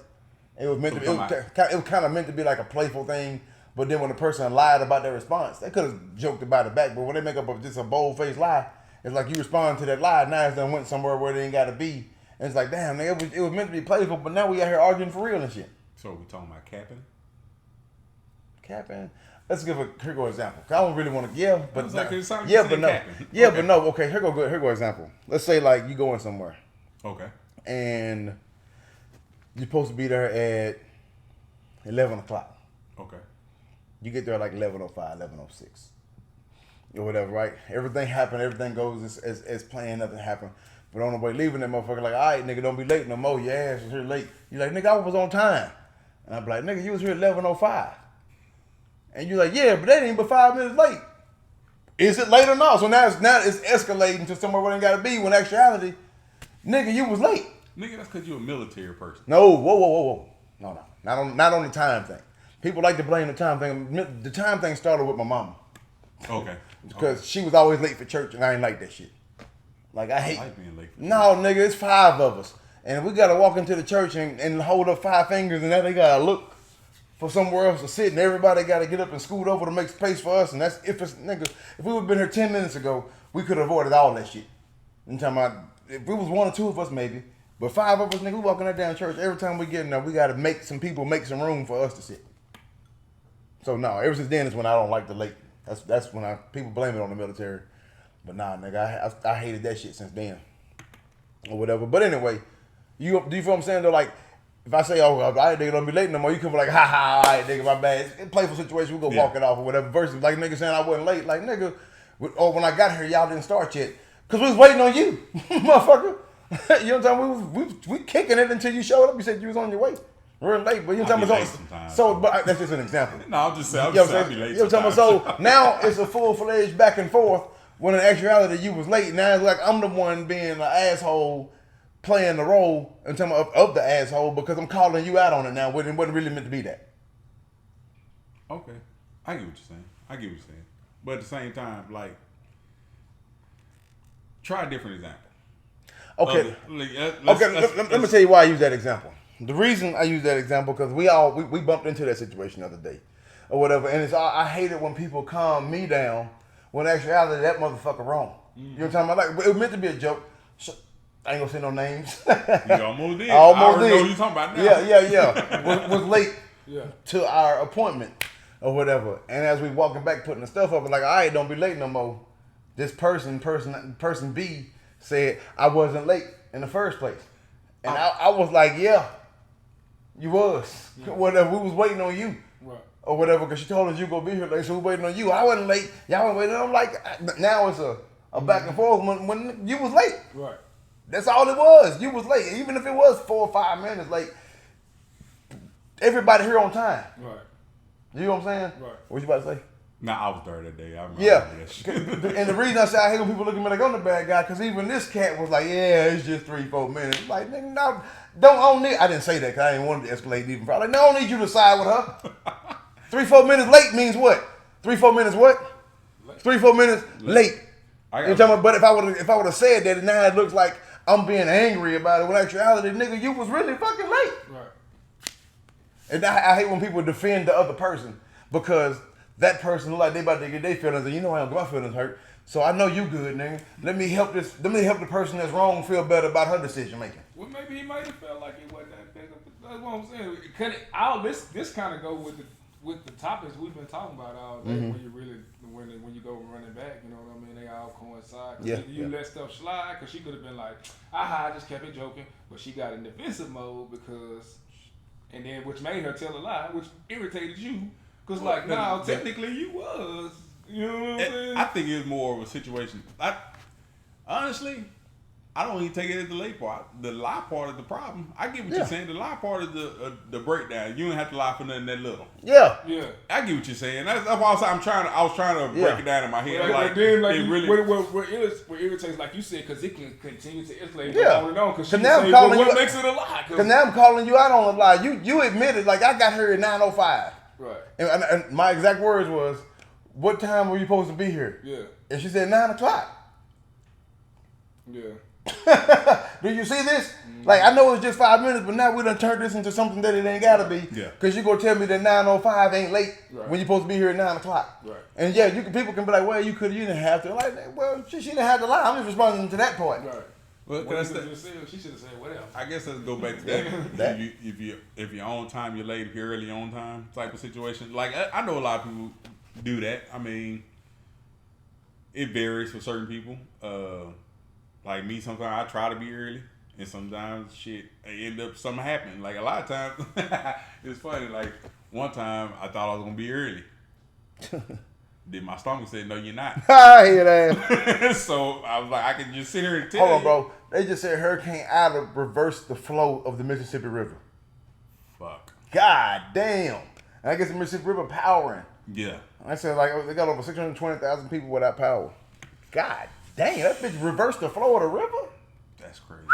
A: It was meant to be. It was kind of meant to be like a playful thing, but then when the person lied about their response, they could have joked about it back. But when they make up just a bold-faced lie, it's like you respond to that lie. Now it's done went somewhere where they ain't got to be, and it's like, damn, nigga, it was meant to be playful, but now we out here arguing for real and shit.
B: So we talking about capping?
A: Capping. Let's give here go example. I don't really want to, but no.
B: Like
A: But no. Yeah, but no. Okay, here go example. Let's say like you going somewhere. Okay. And you're supposed to be there at 11 o'clock. Okay. You get there at like 11:05, 11:06, or whatever, right? Everything happened. Everything goes as planned. Nothing happened. But on the way leaving, that motherfucker like, all right, nigga, don't be late no more. Your ass was here late. You like, nigga, I was on time. And I'm like, nigga, you was here at 11:05. And you're like, yeah, but that ain't but 5 minutes late. Is it late or not? So now it's escalating to somewhere where it ain't got to be, when actuality, nigga, you was late.
B: Nigga, that's because you're a military person.
A: No, whoa. No. Not on the time thing. People like to blame the time thing. The time thing started with my mama.
B: Okay.
A: Because she was always late for church, and I ain't like that shit. Like, I hate
B: being late for church.
A: No, nigga, it's 5 of us. And we got to walk into the church and hold up 5 fingers, and then they got to look for somewhere else to sit, and everybody got to get up and scoot over to make space for us. And that's if we would have been here 10 minutes ago, we could have avoided all that shit. I'm talking about, if it was 1 or 2 of us, maybe. But 5 of us, nigga, we walking that damn church. Every time we get in there, we got to make some room for us to sit. So, no, ever since then is when I don't like the late. That's when people blame it on the military. But nah, nigga, I hated that shit since then. Or whatever. But anyway, do you feel what I'm saying, though? Like, if I say, oh, all right, nigga, don't be late no more, you can be like, ha, all right, nigga, my bad. It's a playful situation, we go walk it off or whatever. Versus, like, nigga saying I wasn't late. Like, nigga, when I got here, y'all didn't start yet. Because we was waiting on you, motherfucker. You know what I'm saying? We kicking it until you showed up. You said you was on your way. Real late, but you
B: I
A: talking
B: be late
A: about
B: sometimes,
A: so,
B: so.
A: but that's just an example.
B: No, I'm just saying.
A: You know what I'm saying? You know what I'm talking about? So now it's a full-fledged back and forth. When in actuality you was late. Now it's like I'm the one being an asshole, playing the role in terms of the asshole because I'm calling you out on it now. When it wasn't really meant to be that.
B: Okay, I get what you're saying. But at the same time, like, try a different example.
A: Okay.
B: Let's,
A: Let me tell you why I use that example. The reason I use that example because we bumped into that situation the other day, or whatever. And it's I hate it when people calm me down when in actuality that motherfucker wrong. You know what I'm talking about? Like it was meant to be a joke. I ain't gonna say no names.
B: You almost did.
A: I almost
B: I
A: did.
B: know who you talking about now.
A: Yeah. was late to our appointment or whatever. And as we walking back putting the stuff up, I'm like, all right, don't be late no more. This person B said I wasn't late in the first place. And I was like, yeah, you was. Yeah. Whatever, we was waiting on you. Right. Or whatever, because she told us you gonna be here late, so we waiting on you. I wasn't late. Y'all wasn't waiting. I'm like, now it's a back and forth when you was late.
C: Right.
A: That's all it was. You was late. Even if it was 4 or 5 minutes late, everybody here on time.
C: Right.
A: You know what I'm saying?
C: Right.
A: What you about to say?
B: Nah, I was there that day. I remember that shit.
A: And the reason I say I hate when people look at me like I'm the bad guy, because even this cat was like, yeah, it's just 3-4 minutes. Like, nigga, no, I don't need. I didn't say that because I didn't want to escalate even further. Like, no, I don't need you to side with her. 3-4 minutes late means what? 3-4 minutes what? 3-4 minutes late. You know what? But if I would have said that, now it looks like I'm being angry about it. When actuality, nigga, you was really fucking late.
C: Right.
A: And I hate when people defend the other person because that person look like they about to get their feelings, and you know I don't get my feelings hurt. So I know you good, nigga. Let me help the person that's wrong feel better about her decision making.
C: Well, maybe he might have felt like it wasn't that big. That's what I'm saying. This kind of go with the topics we've been talking about all day. When you really when you go running back, you know what I mean? They all coincide. You let stuff slide because she could have been like, I just kept it joking, but she got in defensive mode and then which made her tell a lie, which irritated you. Cause no, technically you was. You know what I'm saying?
B: I think it's more of a situation. Honestly, I don't even take it as the late part. The lie part is the problem. I get what you're saying. The lie part is the breakdown. You don't have to lie for nothing that little.
A: Yeah.
B: I get what you're saying. That's why I was trying to break it down in my head.
C: What irritates, like you said, because it can continue to escalate on and on. Because
A: now I'm calling
C: what makes it a lie?
A: Because now I'm calling you out on a lie. You admitted, like I got here at 9:05.
C: Right.
A: And my exact words was, what time were you supposed to be here?
C: Yeah.
A: And she said 9 o'clock.
C: Yeah.
A: Do you see this? Like, I know it's just 5 minutes, but now we done turned this into something that it ain't gotta be.
B: Yeah.
A: Because you gonna tell me that 9:05 ain't late when you're supposed to be here at 9 o'clock.
C: Right.
A: And people can be like, well, you didn't have to. Like, well, she didn't have to lie. I'm just responding to that point.
C: Right.
B: Well,
C: she should have said whatever.
B: I guess let's go back to that. If you're on time, you're late. If you're early, on time type of situation. Like I know a lot of people do that. I mean, it varies for certain people. Like me, sometimes I try to be early, and sometimes shit, end up something happening. Like a lot of times, it's funny. Like one time, I thought I was gonna be early. Then my stomach said, no, you're not.
A: I hear that.
B: So I was like, I can just sit here and tell
A: Hold on, bro. They just said Hurricane Ida reversed the flow of the Mississippi River.
B: Fuck.
A: God damn. And I guess the Mississippi River powering.
B: Yeah.
A: I said, like, they got over 620,000 people without power. God damn, that bitch reversed the flow of the river?
B: That's crazy.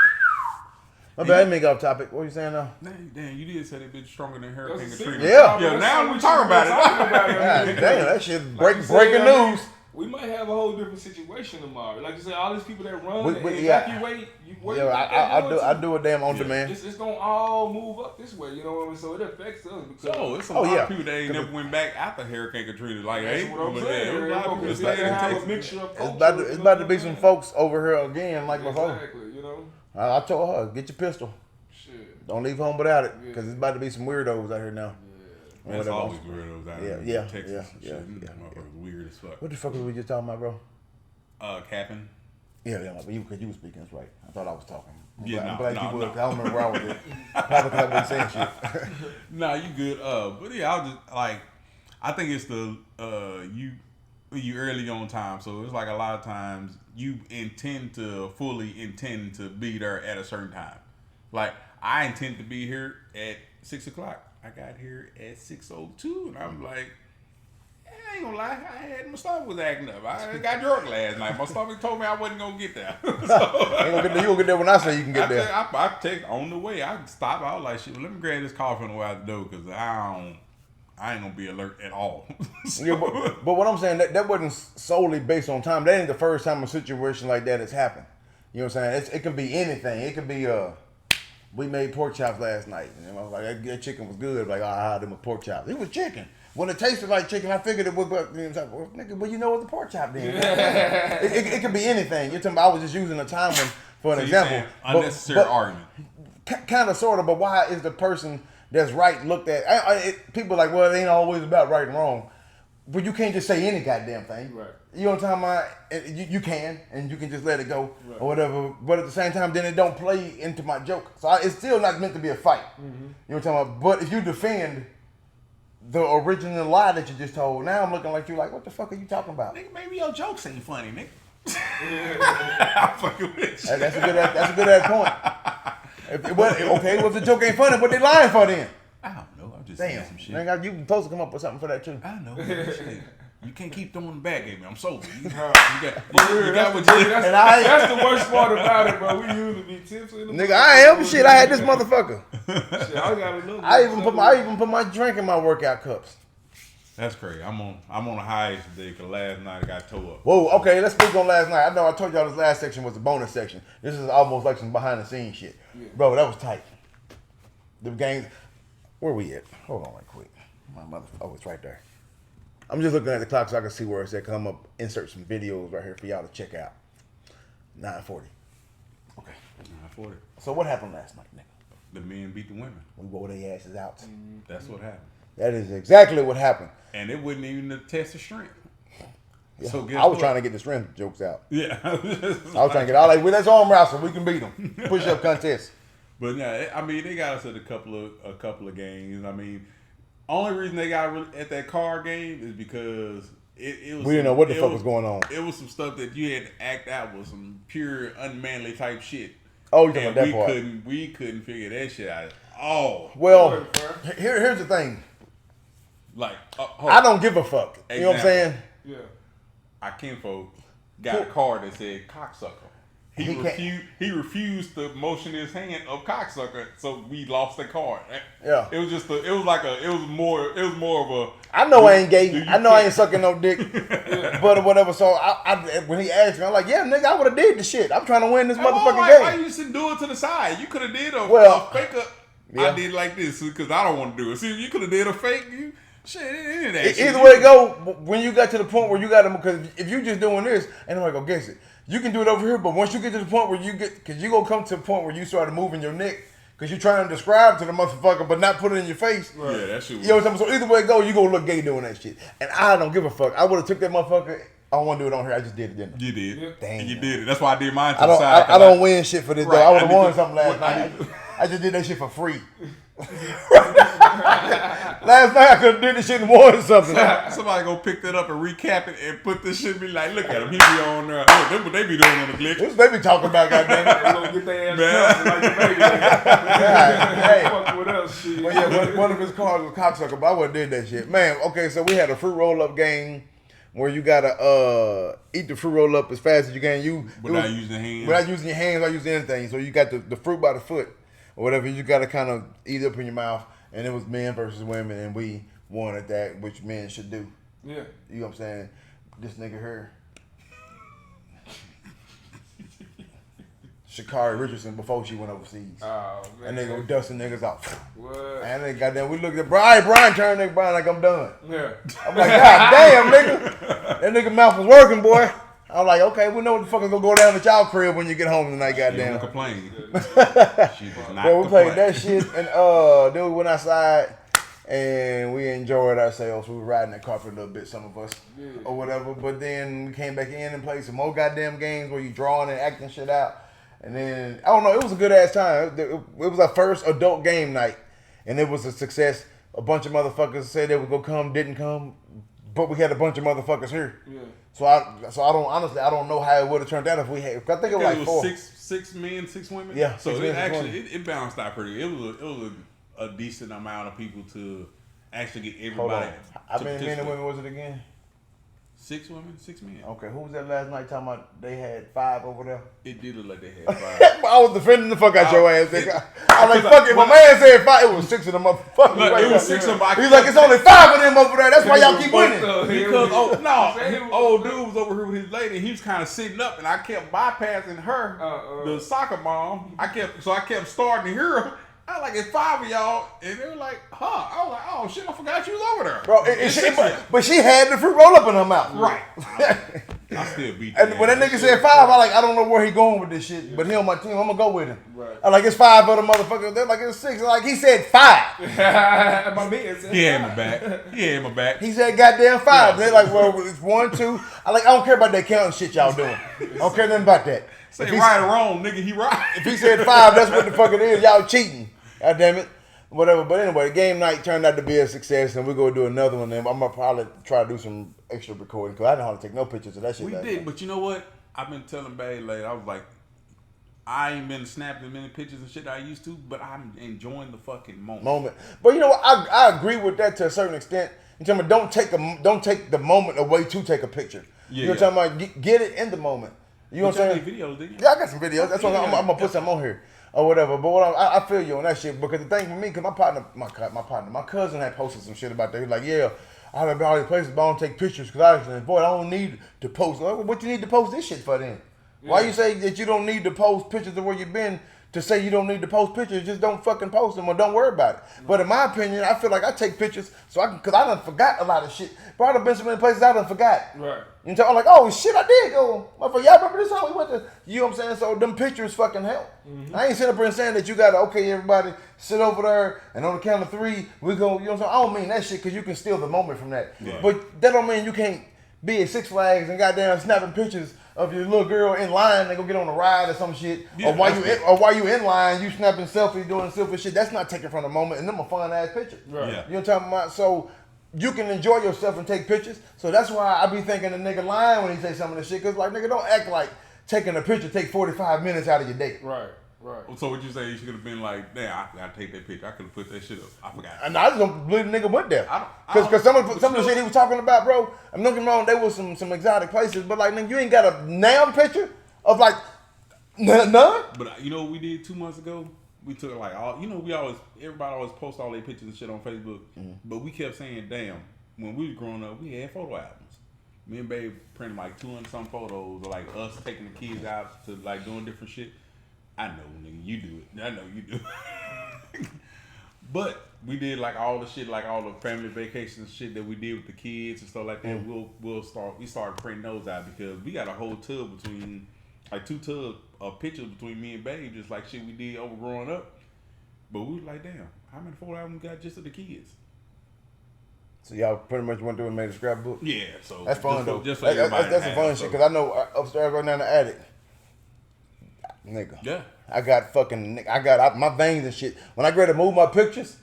A: My bad, I didn't make off topic. What are you saying now?
B: Damn, you did say that bitch stronger than Hurricane Katrina.
A: Yeah,
B: now we talking about it.
A: God damn, that shit breaking news.
C: We might have a whole different situation tomorrow. Like you said, all these people that run and evacuate.
A: I do a damn on demand.
C: It's gonna all move up this way. You know what I mean? So it affects us. Because
B: it's a lot of people that ain't never went back after Hurricane Katrina. Like,
C: that's what I'm saying.
A: It's about to be some folks over here again, like before.
C: Exactly. You know.
A: I told her, get your pistol.
C: Shit.
A: Don't leave home without it, because it's about to be some weirdos out here now.
B: Man, it's always weirdos out here in Texas.
A: Yeah.
B: Weird as fuck.
A: What the fuck was we just talking about, bro?
B: Capping.
A: Yeah, because you were speaking, that's right. I thought I was talking.
B: I'm
A: glad you were. I don't remember where I was at. Probably because I wasn't saying shit.
B: Nah, you good. But yeah, I'll just, like, I think it's the, you early on time. So it's like a lot of times you fully intend to be there at a certain time. Like, I intend to be here at 6 o'clock. I got here at 6:02, and I'm like, I ain't gonna lie, my stomach was acting up. I got drunk last night. My stomach told me I wasn't gonna get there. So,
A: You gonna get there when I say you can get there.
B: I text on the way. I stopped. I was like, shit, let me grab this coffee on the way out the door because I ain't gonna be alert at all. So,
A: Yeah, but what I'm saying, that wasn't solely based on time. That ain't the first time a situation like that has happened. You know what I'm saying? It can be anything. It could be we made pork chops last night, and I was like, that chicken was good. Like, them with pork chops. It was chicken. When it tasted like chicken, I figured it was. But you know, well, nigga, well, you know it's a pork chop then. it could be anything. You're talking about, I was just using a time one for an example.
B: Unnecessary argument.
A: Kind of, sort of. But why is the person that's right looked at? People are like, well, it ain't always about right and wrong. But you can't just say any goddamn thing.
C: Right.
A: You know what I'm talking about? You can, and you can just let it go or whatever. But at the same time, then it don't play into my joke. So it's still not meant to be a fight. You know what I'm talking about? But if you defend the original lie that you just told, now I'm looking like you like, what the fuck are you talking about?
B: Nigga, maybe your jokes ain't funny, nigga. I'm fucking with you.
A: That's a good ass point. Well, if the joke ain't funny, what they lying for then?
B: I don't know. I'm just saying some shit.
A: Nigga, you supposed to come up with something for that too.
B: I know. Shit. You can't keep throwing the back at me. I'm sober. You got
C: That's the worst part about it, bro. We usually be tipsy.
A: Nigga, I am shit. I had this motherfucker.
C: Shit, I got a little.
A: I even put my drink in my workout cups.
B: That's crazy. I'm on a hiatus today because last night I got towed up.
A: Whoa, okay, let's speak on last night. I know I told y'all this last section was the bonus section. This is almost like some behind the scenes shit. Yeah. Bro, that was tight. The games, where we at? Hold on right quick. It's right there. I'm just looking at the clock so I can see where it's at. Come up, insert some videos right here for y'all to check out. 9:40. Okay.
B: 9:40.
A: So what happened last night, nigga?
B: The men beat the women.
A: We wore their asses out.
B: That's what happened.
A: That is exactly what happened.
B: And it wasn't even a test of strength.
A: Yeah.
B: So
A: I was trying to get the strength jokes out.
B: Yeah.
A: I was trying to get all like, well, let's arm wrestle. We can beat them. Push up contest.
B: But yeah, I mean, they got us at a couple of games. I mean, only reason they got at that card game is because it was.
A: We didn't know what the fuck was going on.
B: It was some stuff that you had to act out with, some pure unmanly type shit.
A: Oh, you're talking about that part.
B: We couldn't figure that shit out. Oh.
A: Well, here's the thing.
B: Like,
A: I don't give a fuck.
B: Exactly.
A: You know what I'm saying?
C: Yeah.
B: Our kinfolk got a card that said cocksucker. He refused to motion his hand of cocksucker, so we lost the card.
A: Yeah.
B: It was more of a.
A: I know I ain't gay. I know I ain't sucking no dick. But whatever. So when he asked me, I'm like, yeah, nigga, I would have did the shit. I'm trying to win this motherfucking game.
B: Why you just didn't do it to the side? You could have did a fake.
A: Yeah.
B: I did like this because I don't want to do it. See, you could have did a fake.
A: Either way it go, when you got to the point where you got to, because if you just doing this, ain't nobody gonna guess it. You can do it over here, but once you get to the point where because you gonna come to the point where you started moving your neck, because you're trying to describe to the motherfucker, but not put it in your face.
B: Right. Yeah, that shit.
A: You know what I'm saying? So either way it go, you gonna look gay doing that shit. And I don't give a fuck. I would have took that motherfucker. I don't want to do it on here. I just did it, didn't I?
B: You did.
A: Damn.
B: You did it. That's why I did mine to
A: the
B: side.
A: I don't win shit for this, though. I would have won something last night. I just did that shit for free. Last night I could have did this shit and won something.
B: Somebody go pick that up and recap it and put this shit and be like, look at him, he be on there. Look what they be doing on the glitch.
A: What's they be talking about, goddamn it?
C: They gonna get their ass like the baby.
A: Hey.
C: Fuck with us, shit.
A: Well, yeah, one of his cars was cocksucker, but I wouldn't did that shit. Man, okay, so we had a fruit roll up game where you gotta eat the fruit roll up as fast as you can.
B: Without using your hands.
A: Without using your hands or using anything. So you got the fruit by the foot or whatever. You gotta kind of eat it up in your mouth. And it was men versus women, and we won at that, which men should do.
C: Yeah.
A: You know what I'm saying? This nigga here. Sha'Carri Richardson before she went overseas.
C: Oh, man.
A: And they go dusting niggas off.
C: What?
A: And they goddamn, we looked at Brian turned nigga Brian like I'm done.
C: Yeah.
A: I'm like, God damn, nigga. That nigga mouth was working, boy. I'm like, okay, we know what the fuck is gonna go down at y'all crib when you get home tonight, goddamn.
B: She don't complain. She does not
A: Well, we
B: complain.
A: played that shit, and then we went outside and we enjoyed ourselves. We were riding that car for a little bit, some of us, or whatever. But then we came back in and played some more goddamn games where you drawing and acting shit out. And then I don't know, it was a good ass time. It was our first adult game night, and it was a success. A bunch of motherfuckers said they would go come, didn't come. but we had a bunch of motherfuckers here.
C: Yeah.
A: So I don't know how it would have turned out if we had. I think it was like 4.
B: Six men, 6 women.
A: Yeah.
B: So
A: 6
B: it
A: men, 6
B: actually
A: women.
B: it balanced out pretty. It was a decent amount of people to actually get
A: Hold
B: everybody.
A: on. How many men and women was it again?
B: 6 women, 6 men.
A: Okay, who was that last night talking about they had 5 over there?
B: It did look like they had 5.
A: I was defending the fuck out your ass, nigga. I was like, fuck it. My man said 5. It was 6 of them motherfuckers.
B: Look, it was 6 of them.
A: He's like, it's only 5 of them over there. That's why y'all keep winning.
B: Because old dude was over here with his lady. He was kind of sitting up, and I kept bypassing her, the soccer mom. I kept starting to hear her. I was like, it's 5 of y'all, and they were like, huh? I was like, oh shit, I forgot you was over there,
A: bro. But she had the fruit roll up in her mouth,
B: right? I still beat.
A: And when that nigga said 5, I don't know where he going with this shit, but he on my team. I'm gonna go with him.
C: Right.
A: I like it's 5 other motherfuckers. They're like it's 6. Like he said 5.
C: My man said
B: he had my back. He had my back.
A: He said goddamn 5. They're like, well, it's 1, 2. I don't care about that counting shit y'all doing. I don't care nothing about that.
B: Say right or wrong, nigga, he right.
A: If he said 5, that's what the fuck it is. Y'all cheating. God damn it. Whatever. But anyway, game night turned out to be a success, and we're going to do another one. And I'm going to probably try to do some extra recording because I don't know how to take no pictures of that shit.
B: We did, but you know what? I've been telling Bae lately, I was like, I ain't been snapping as many pictures and shit I used to, but I'm enjoying the fucking moment.
A: But you know what? I agree with that to a certain extent. In terms of don't take the moment away to take a picture.
B: Yeah,
A: you know what I'm talking about? Get it in the moment. You know what I'm saying?
B: Videos, didn't you?
A: Yeah, I got some videos. That's why I'm gonna put some on here or whatever. But I feel you on that shit because the thing for me, because my cousin had posted some shit about that. He was like, yeah, I've been all these places, but I don't take pictures because I don't need to post. Like, what you need to post this shit for then? Yeah. Why you say that you don't need to post pictures of where you've been? To say you don't need to post pictures, just don't fucking post them or don't worry about it. No. But in my opinion, I feel like I take pictures because I done forgot a lot of shit. But I done been so many places I done forgot.
C: Right.
A: You know, I'm like, oh shit, I did go. Motherfucker, y'all remember this time we went to? You know what I'm saying? So them pictures fucking help. Mm-hmm. I ain't sitting up here and saying that you gotta everybody sit over there and on the count of 3 we go. You know what I'm saying? I don't mean that shit because you can steal the moment from that. Yeah. But that don't mean you can't be at Six Flags and goddamn snapping pictures of your little girl in line and go get on a ride or some shit, yeah, or while you in line, you snapping selfies, doing selfie shit. That's not taken from the moment, and them a fun ass picture.
B: Right. Yeah.
A: You know what I'm talking about? So you can enjoy yourself and take pictures. So that's why I be thinking the nigga lying when he say some of this shit, cause like nigga don't act like taking a picture take 45 minutes out of your day.
C: Right. Right.
B: So what you say? You should have been like, damn, I gotta take that picture. I could have put that shit up. I forgot.
A: And I just don't believe the nigga went there. Cause some of the shit he was talking about, bro. I'm not getting wrong. There was some exotic places, but like nigga, you ain't got a damn picture of like none.
B: But you know what we did 2 months ago? We took like all. You know, everybody always post all their pictures and shit on Facebook. Mm-hmm. But we kept saying, damn, when we was growing up, we had photo albums. Me and Babe printed like 200 some photos of like us taking the kids out to like doing different shit. I know, nigga, you do it. I know you do it. But we did like all the shit, like all the family vacations shit that we did with the kids and stuff like that. Mm. We started printing those out because we got a whole tub between, like 2 tubs of pictures between me and Babe, just like shit we did over growing up. But we was like, damn, how many photo albums we got just of the kids?
A: So y'all pretty much went through and made a scrapbook?
B: Yeah, so
A: that's fun though.
B: Just so
A: that's some fun shit because I know upstairs right now in the attic. Nigga.
B: Yeah.
A: I got my veins and shit. When I go to move my pictures,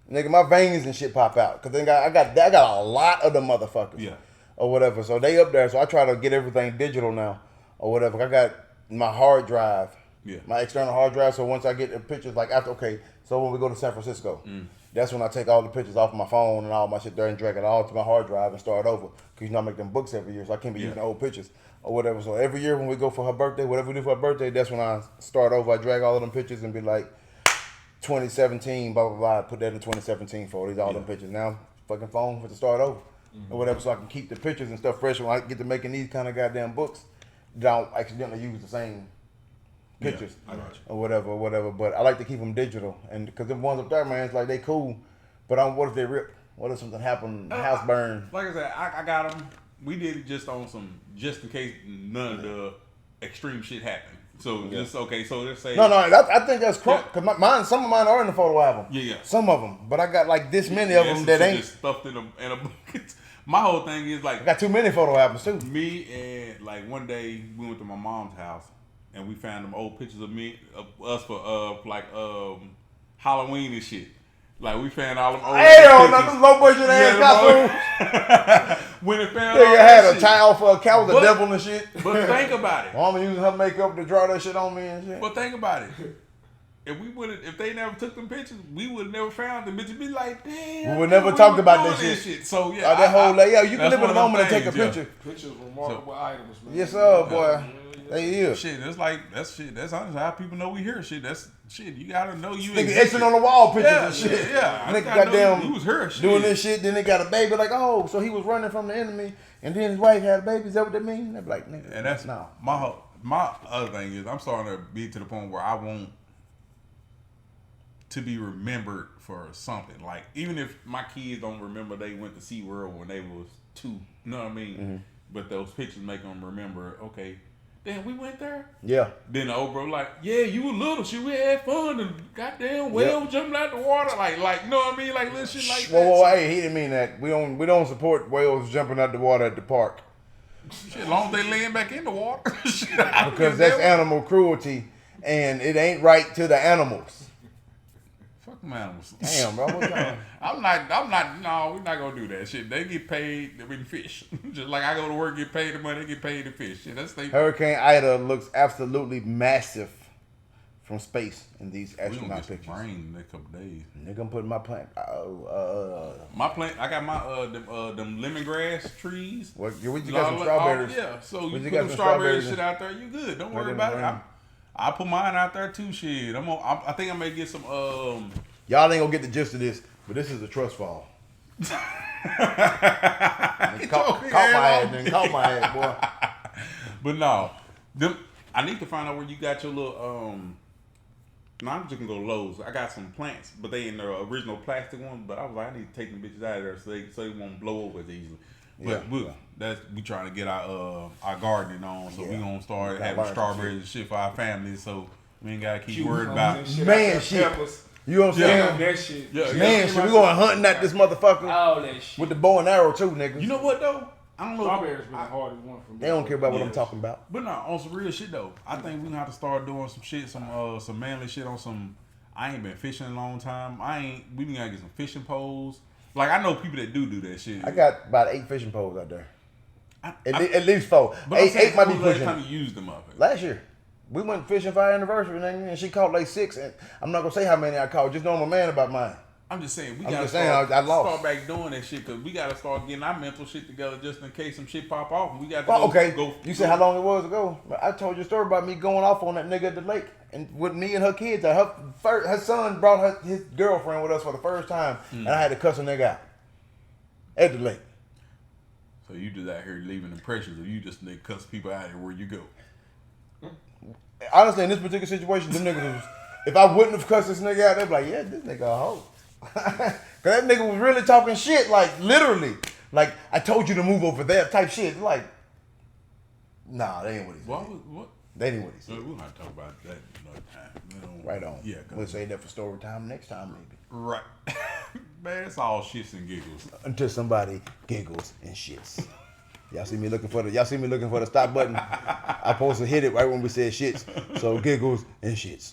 A: nigga, my veins and shit pop out. Cause then I got a lot of them motherfuckers.
B: Yeah.
A: Or whatever. So they up there. So I try to get everything digital now. Or whatever. I got my hard drive.
B: Yeah.
A: My external hard drive. So once I get the pictures, like so when we go to San Francisco, that's when I take all the pictures off my phone and all my shit there and drag it all to my hard drive and start over. Cause you know I make them books every year, so I can't be using old pictures. Or whatever. So every year when we go for her birthday, whatever we do for her birthday, that's when I start over. I drag all of them pictures and be like, 2017, blah, blah, blah. I put that in 2017 for these all them pictures. Now, fucking phone for to start over. Or whatever, so I can keep the pictures and stuff fresh when I get to making these kind of goddamn books. Don't accidentally use the same pictures.
B: I got you.
A: Or whatever. But I like to keep them digital. And because them ones up there, man, it's like they cool. But what if they rip? What if something happened, house burned?
B: Like I said, I got them. We did it just on some, just in case none of the extreme shit happened. So just okay. So let's say
A: no. I think that's crunk. Cause some of mine are in the photo album.
B: Yeah.
A: Some of them, but I got like this many of them that ain't
B: just stuffed in a bucket. My whole thing is like
A: I got too many photo albums too.
B: Me and like one day we went to my mom's house and we found them old pictures of us for Halloween and shit. Like we found all them old
A: Hell,
B: pictures.
A: no, low budget ass costume.
B: When it found all
A: Nigga
B: that
A: had a
B: shit.
A: towel for a cow with a
B: But-
A: devil and shit.
B: But think about it.
A: Mama using her makeup to draw that shit on me and shit.
B: But think about it. If they never took them pictures, we would have never found them bitches. Be like, damn.
A: We would never talk about that
B: doing
A: shit.
B: So yeah,
A: That whole yeah, you can
B: that's
A: live in the
B: one of them
A: moment and take a
B: things, yeah.
A: picture.
C: Pictures, remarkable items, man.
A: Yes, sir, boy. They is.
B: Shit, that's like that's shit. That's honestly how people know we here. Shit, that's shit. You gotta know you.
A: Nigga
B: existed.
A: etching on the wall pictures
B: Yeah,
A: and shit.
B: yeah.
A: Nigga
B: I gotta know
A: goddamn
B: you was here. Shit.
A: doing this shit. Then they got a baby. Like, oh, so he was running from the enemy, and then his wife had a baby. Is that what that mean? They be like, nigga.
B: And that's
A: no.
B: my other thing is I'm starting to be to the point where I want to be remembered for something. Like even if my kids don't remember they went to SeaWorld when they was 2, you know what I mean?
A: Mm-hmm.
B: But those pictures make them remember. Okay, damn, we went there.
A: Yeah.
B: Then the old bro like, yeah, you were little shit. We had fun and goddamn whale jumping out the water, like you know what I mean, like little shit like that.
A: Whoa, hey, he didn't mean that. We don't support whales jumping out the water at the park
B: Shit, as long as they laying back in the water, shit, I don't
A: because
B: give
A: that's
B: a damn.
A: animal cruelty, and it ain't right to the animals.
B: Fuck them animals.
A: Damn, bro. What's wrong?
B: I'm not, no, we're not gonna do that shit. They get paid to fish. Just like I go to work, get paid the money, they get paid to fish. Shit, that's they.
A: Hurricane Ida looks absolutely massive from space in these
B: We gonna
A: astronaut
B: get some
A: pictures.
B: rain in the next couple days.
A: Nigga, I'm putting my plant.
B: My plant, I got my them lemongrass trees.
A: What you got some strawberries?
B: Yeah, so
A: What
B: you
A: you
B: put
A: got
B: them
A: some
B: strawberries
A: strawberries
B: shit out there, you good. Don't worry
A: Let
B: about
A: them
B: it.
A: rain.
B: I put mine out there too. Shit, I think I'm gonna get some.
A: Y'all ain't gonna get the gist of this, but this is a trust fall. Caught my ass, boy.
B: But no, I need to find out where you got your little. No, I'm just gonna go to Lowe's. I got some plants, but they in the original plastic ones. But I was like, I need to take them bitches out of there so they won't blow over as easily. But we trying to get our gardening on, so we gonna start having strawberries and shit for our families. So we ain't gotta keep worried about
A: Man, shit. You know what I'm saying?
C: That shit.
B: Yeah,
A: Man, shit, we going hunting at this motherfucker
C: All that shit.
A: with the bow and arrow too, niggas.
B: You know what though? I don't know.
C: Strawberries been the hardest one for me.
A: They don't care about what I'm
B: Yes.
A: talking about.
B: But no, on some real shit though. I think we gonna have to start doing some shit, some manly shit on some. I ain't been fishing in a long time. We gotta get some fishing poles. Like I know people that do that shit.
A: I got about 8 fishing poles out there. At least 4.
B: But I'm saying,
A: 8 might be
B: when was the
A: pushing.
B: last time you used them up?
A: Last year, we went fishing for our anniversary, and she caught like 6. And I'm not gonna say how many I caught. Just know I'm a man about mine.
B: I'm just saying we
A: I'm
B: gotta
A: just saying,
B: start,
A: I lost.
B: start back doing that shit because we gotta start getting our mental shit together just in case some shit pop off. We got to
A: Well, you said how long it was ago? I told you a story about me going off on that nigga at the lake, and with me and her kids. Her son brought his girlfriend with us for the first time, and I had to cuss a nigga out at the lake.
B: So you just out here leaving impressions, or you just nigga cuss people out here where you go.
A: Honestly, in this particular situation, them niggas was, if I wouldn't have cussed this nigga out, they'd be like, yeah, this nigga a hoe. Cause that nigga was really talking shit, like literally. Like, I told you to move over there type shit. Like, nah, they ain't what he said.
B: What?
A: They ain't what he said.
B: We'll have to talk about that another time.
A: Right on.
B: Yeah.
A: We'll save that for story time next time, maybe.
B: Right. Man, it's all shits and giggles.
A: Until somebody giggles and shits. Y'all see me looking for the stop button. I supposed to hit it right when we said shits. So giggles and shits.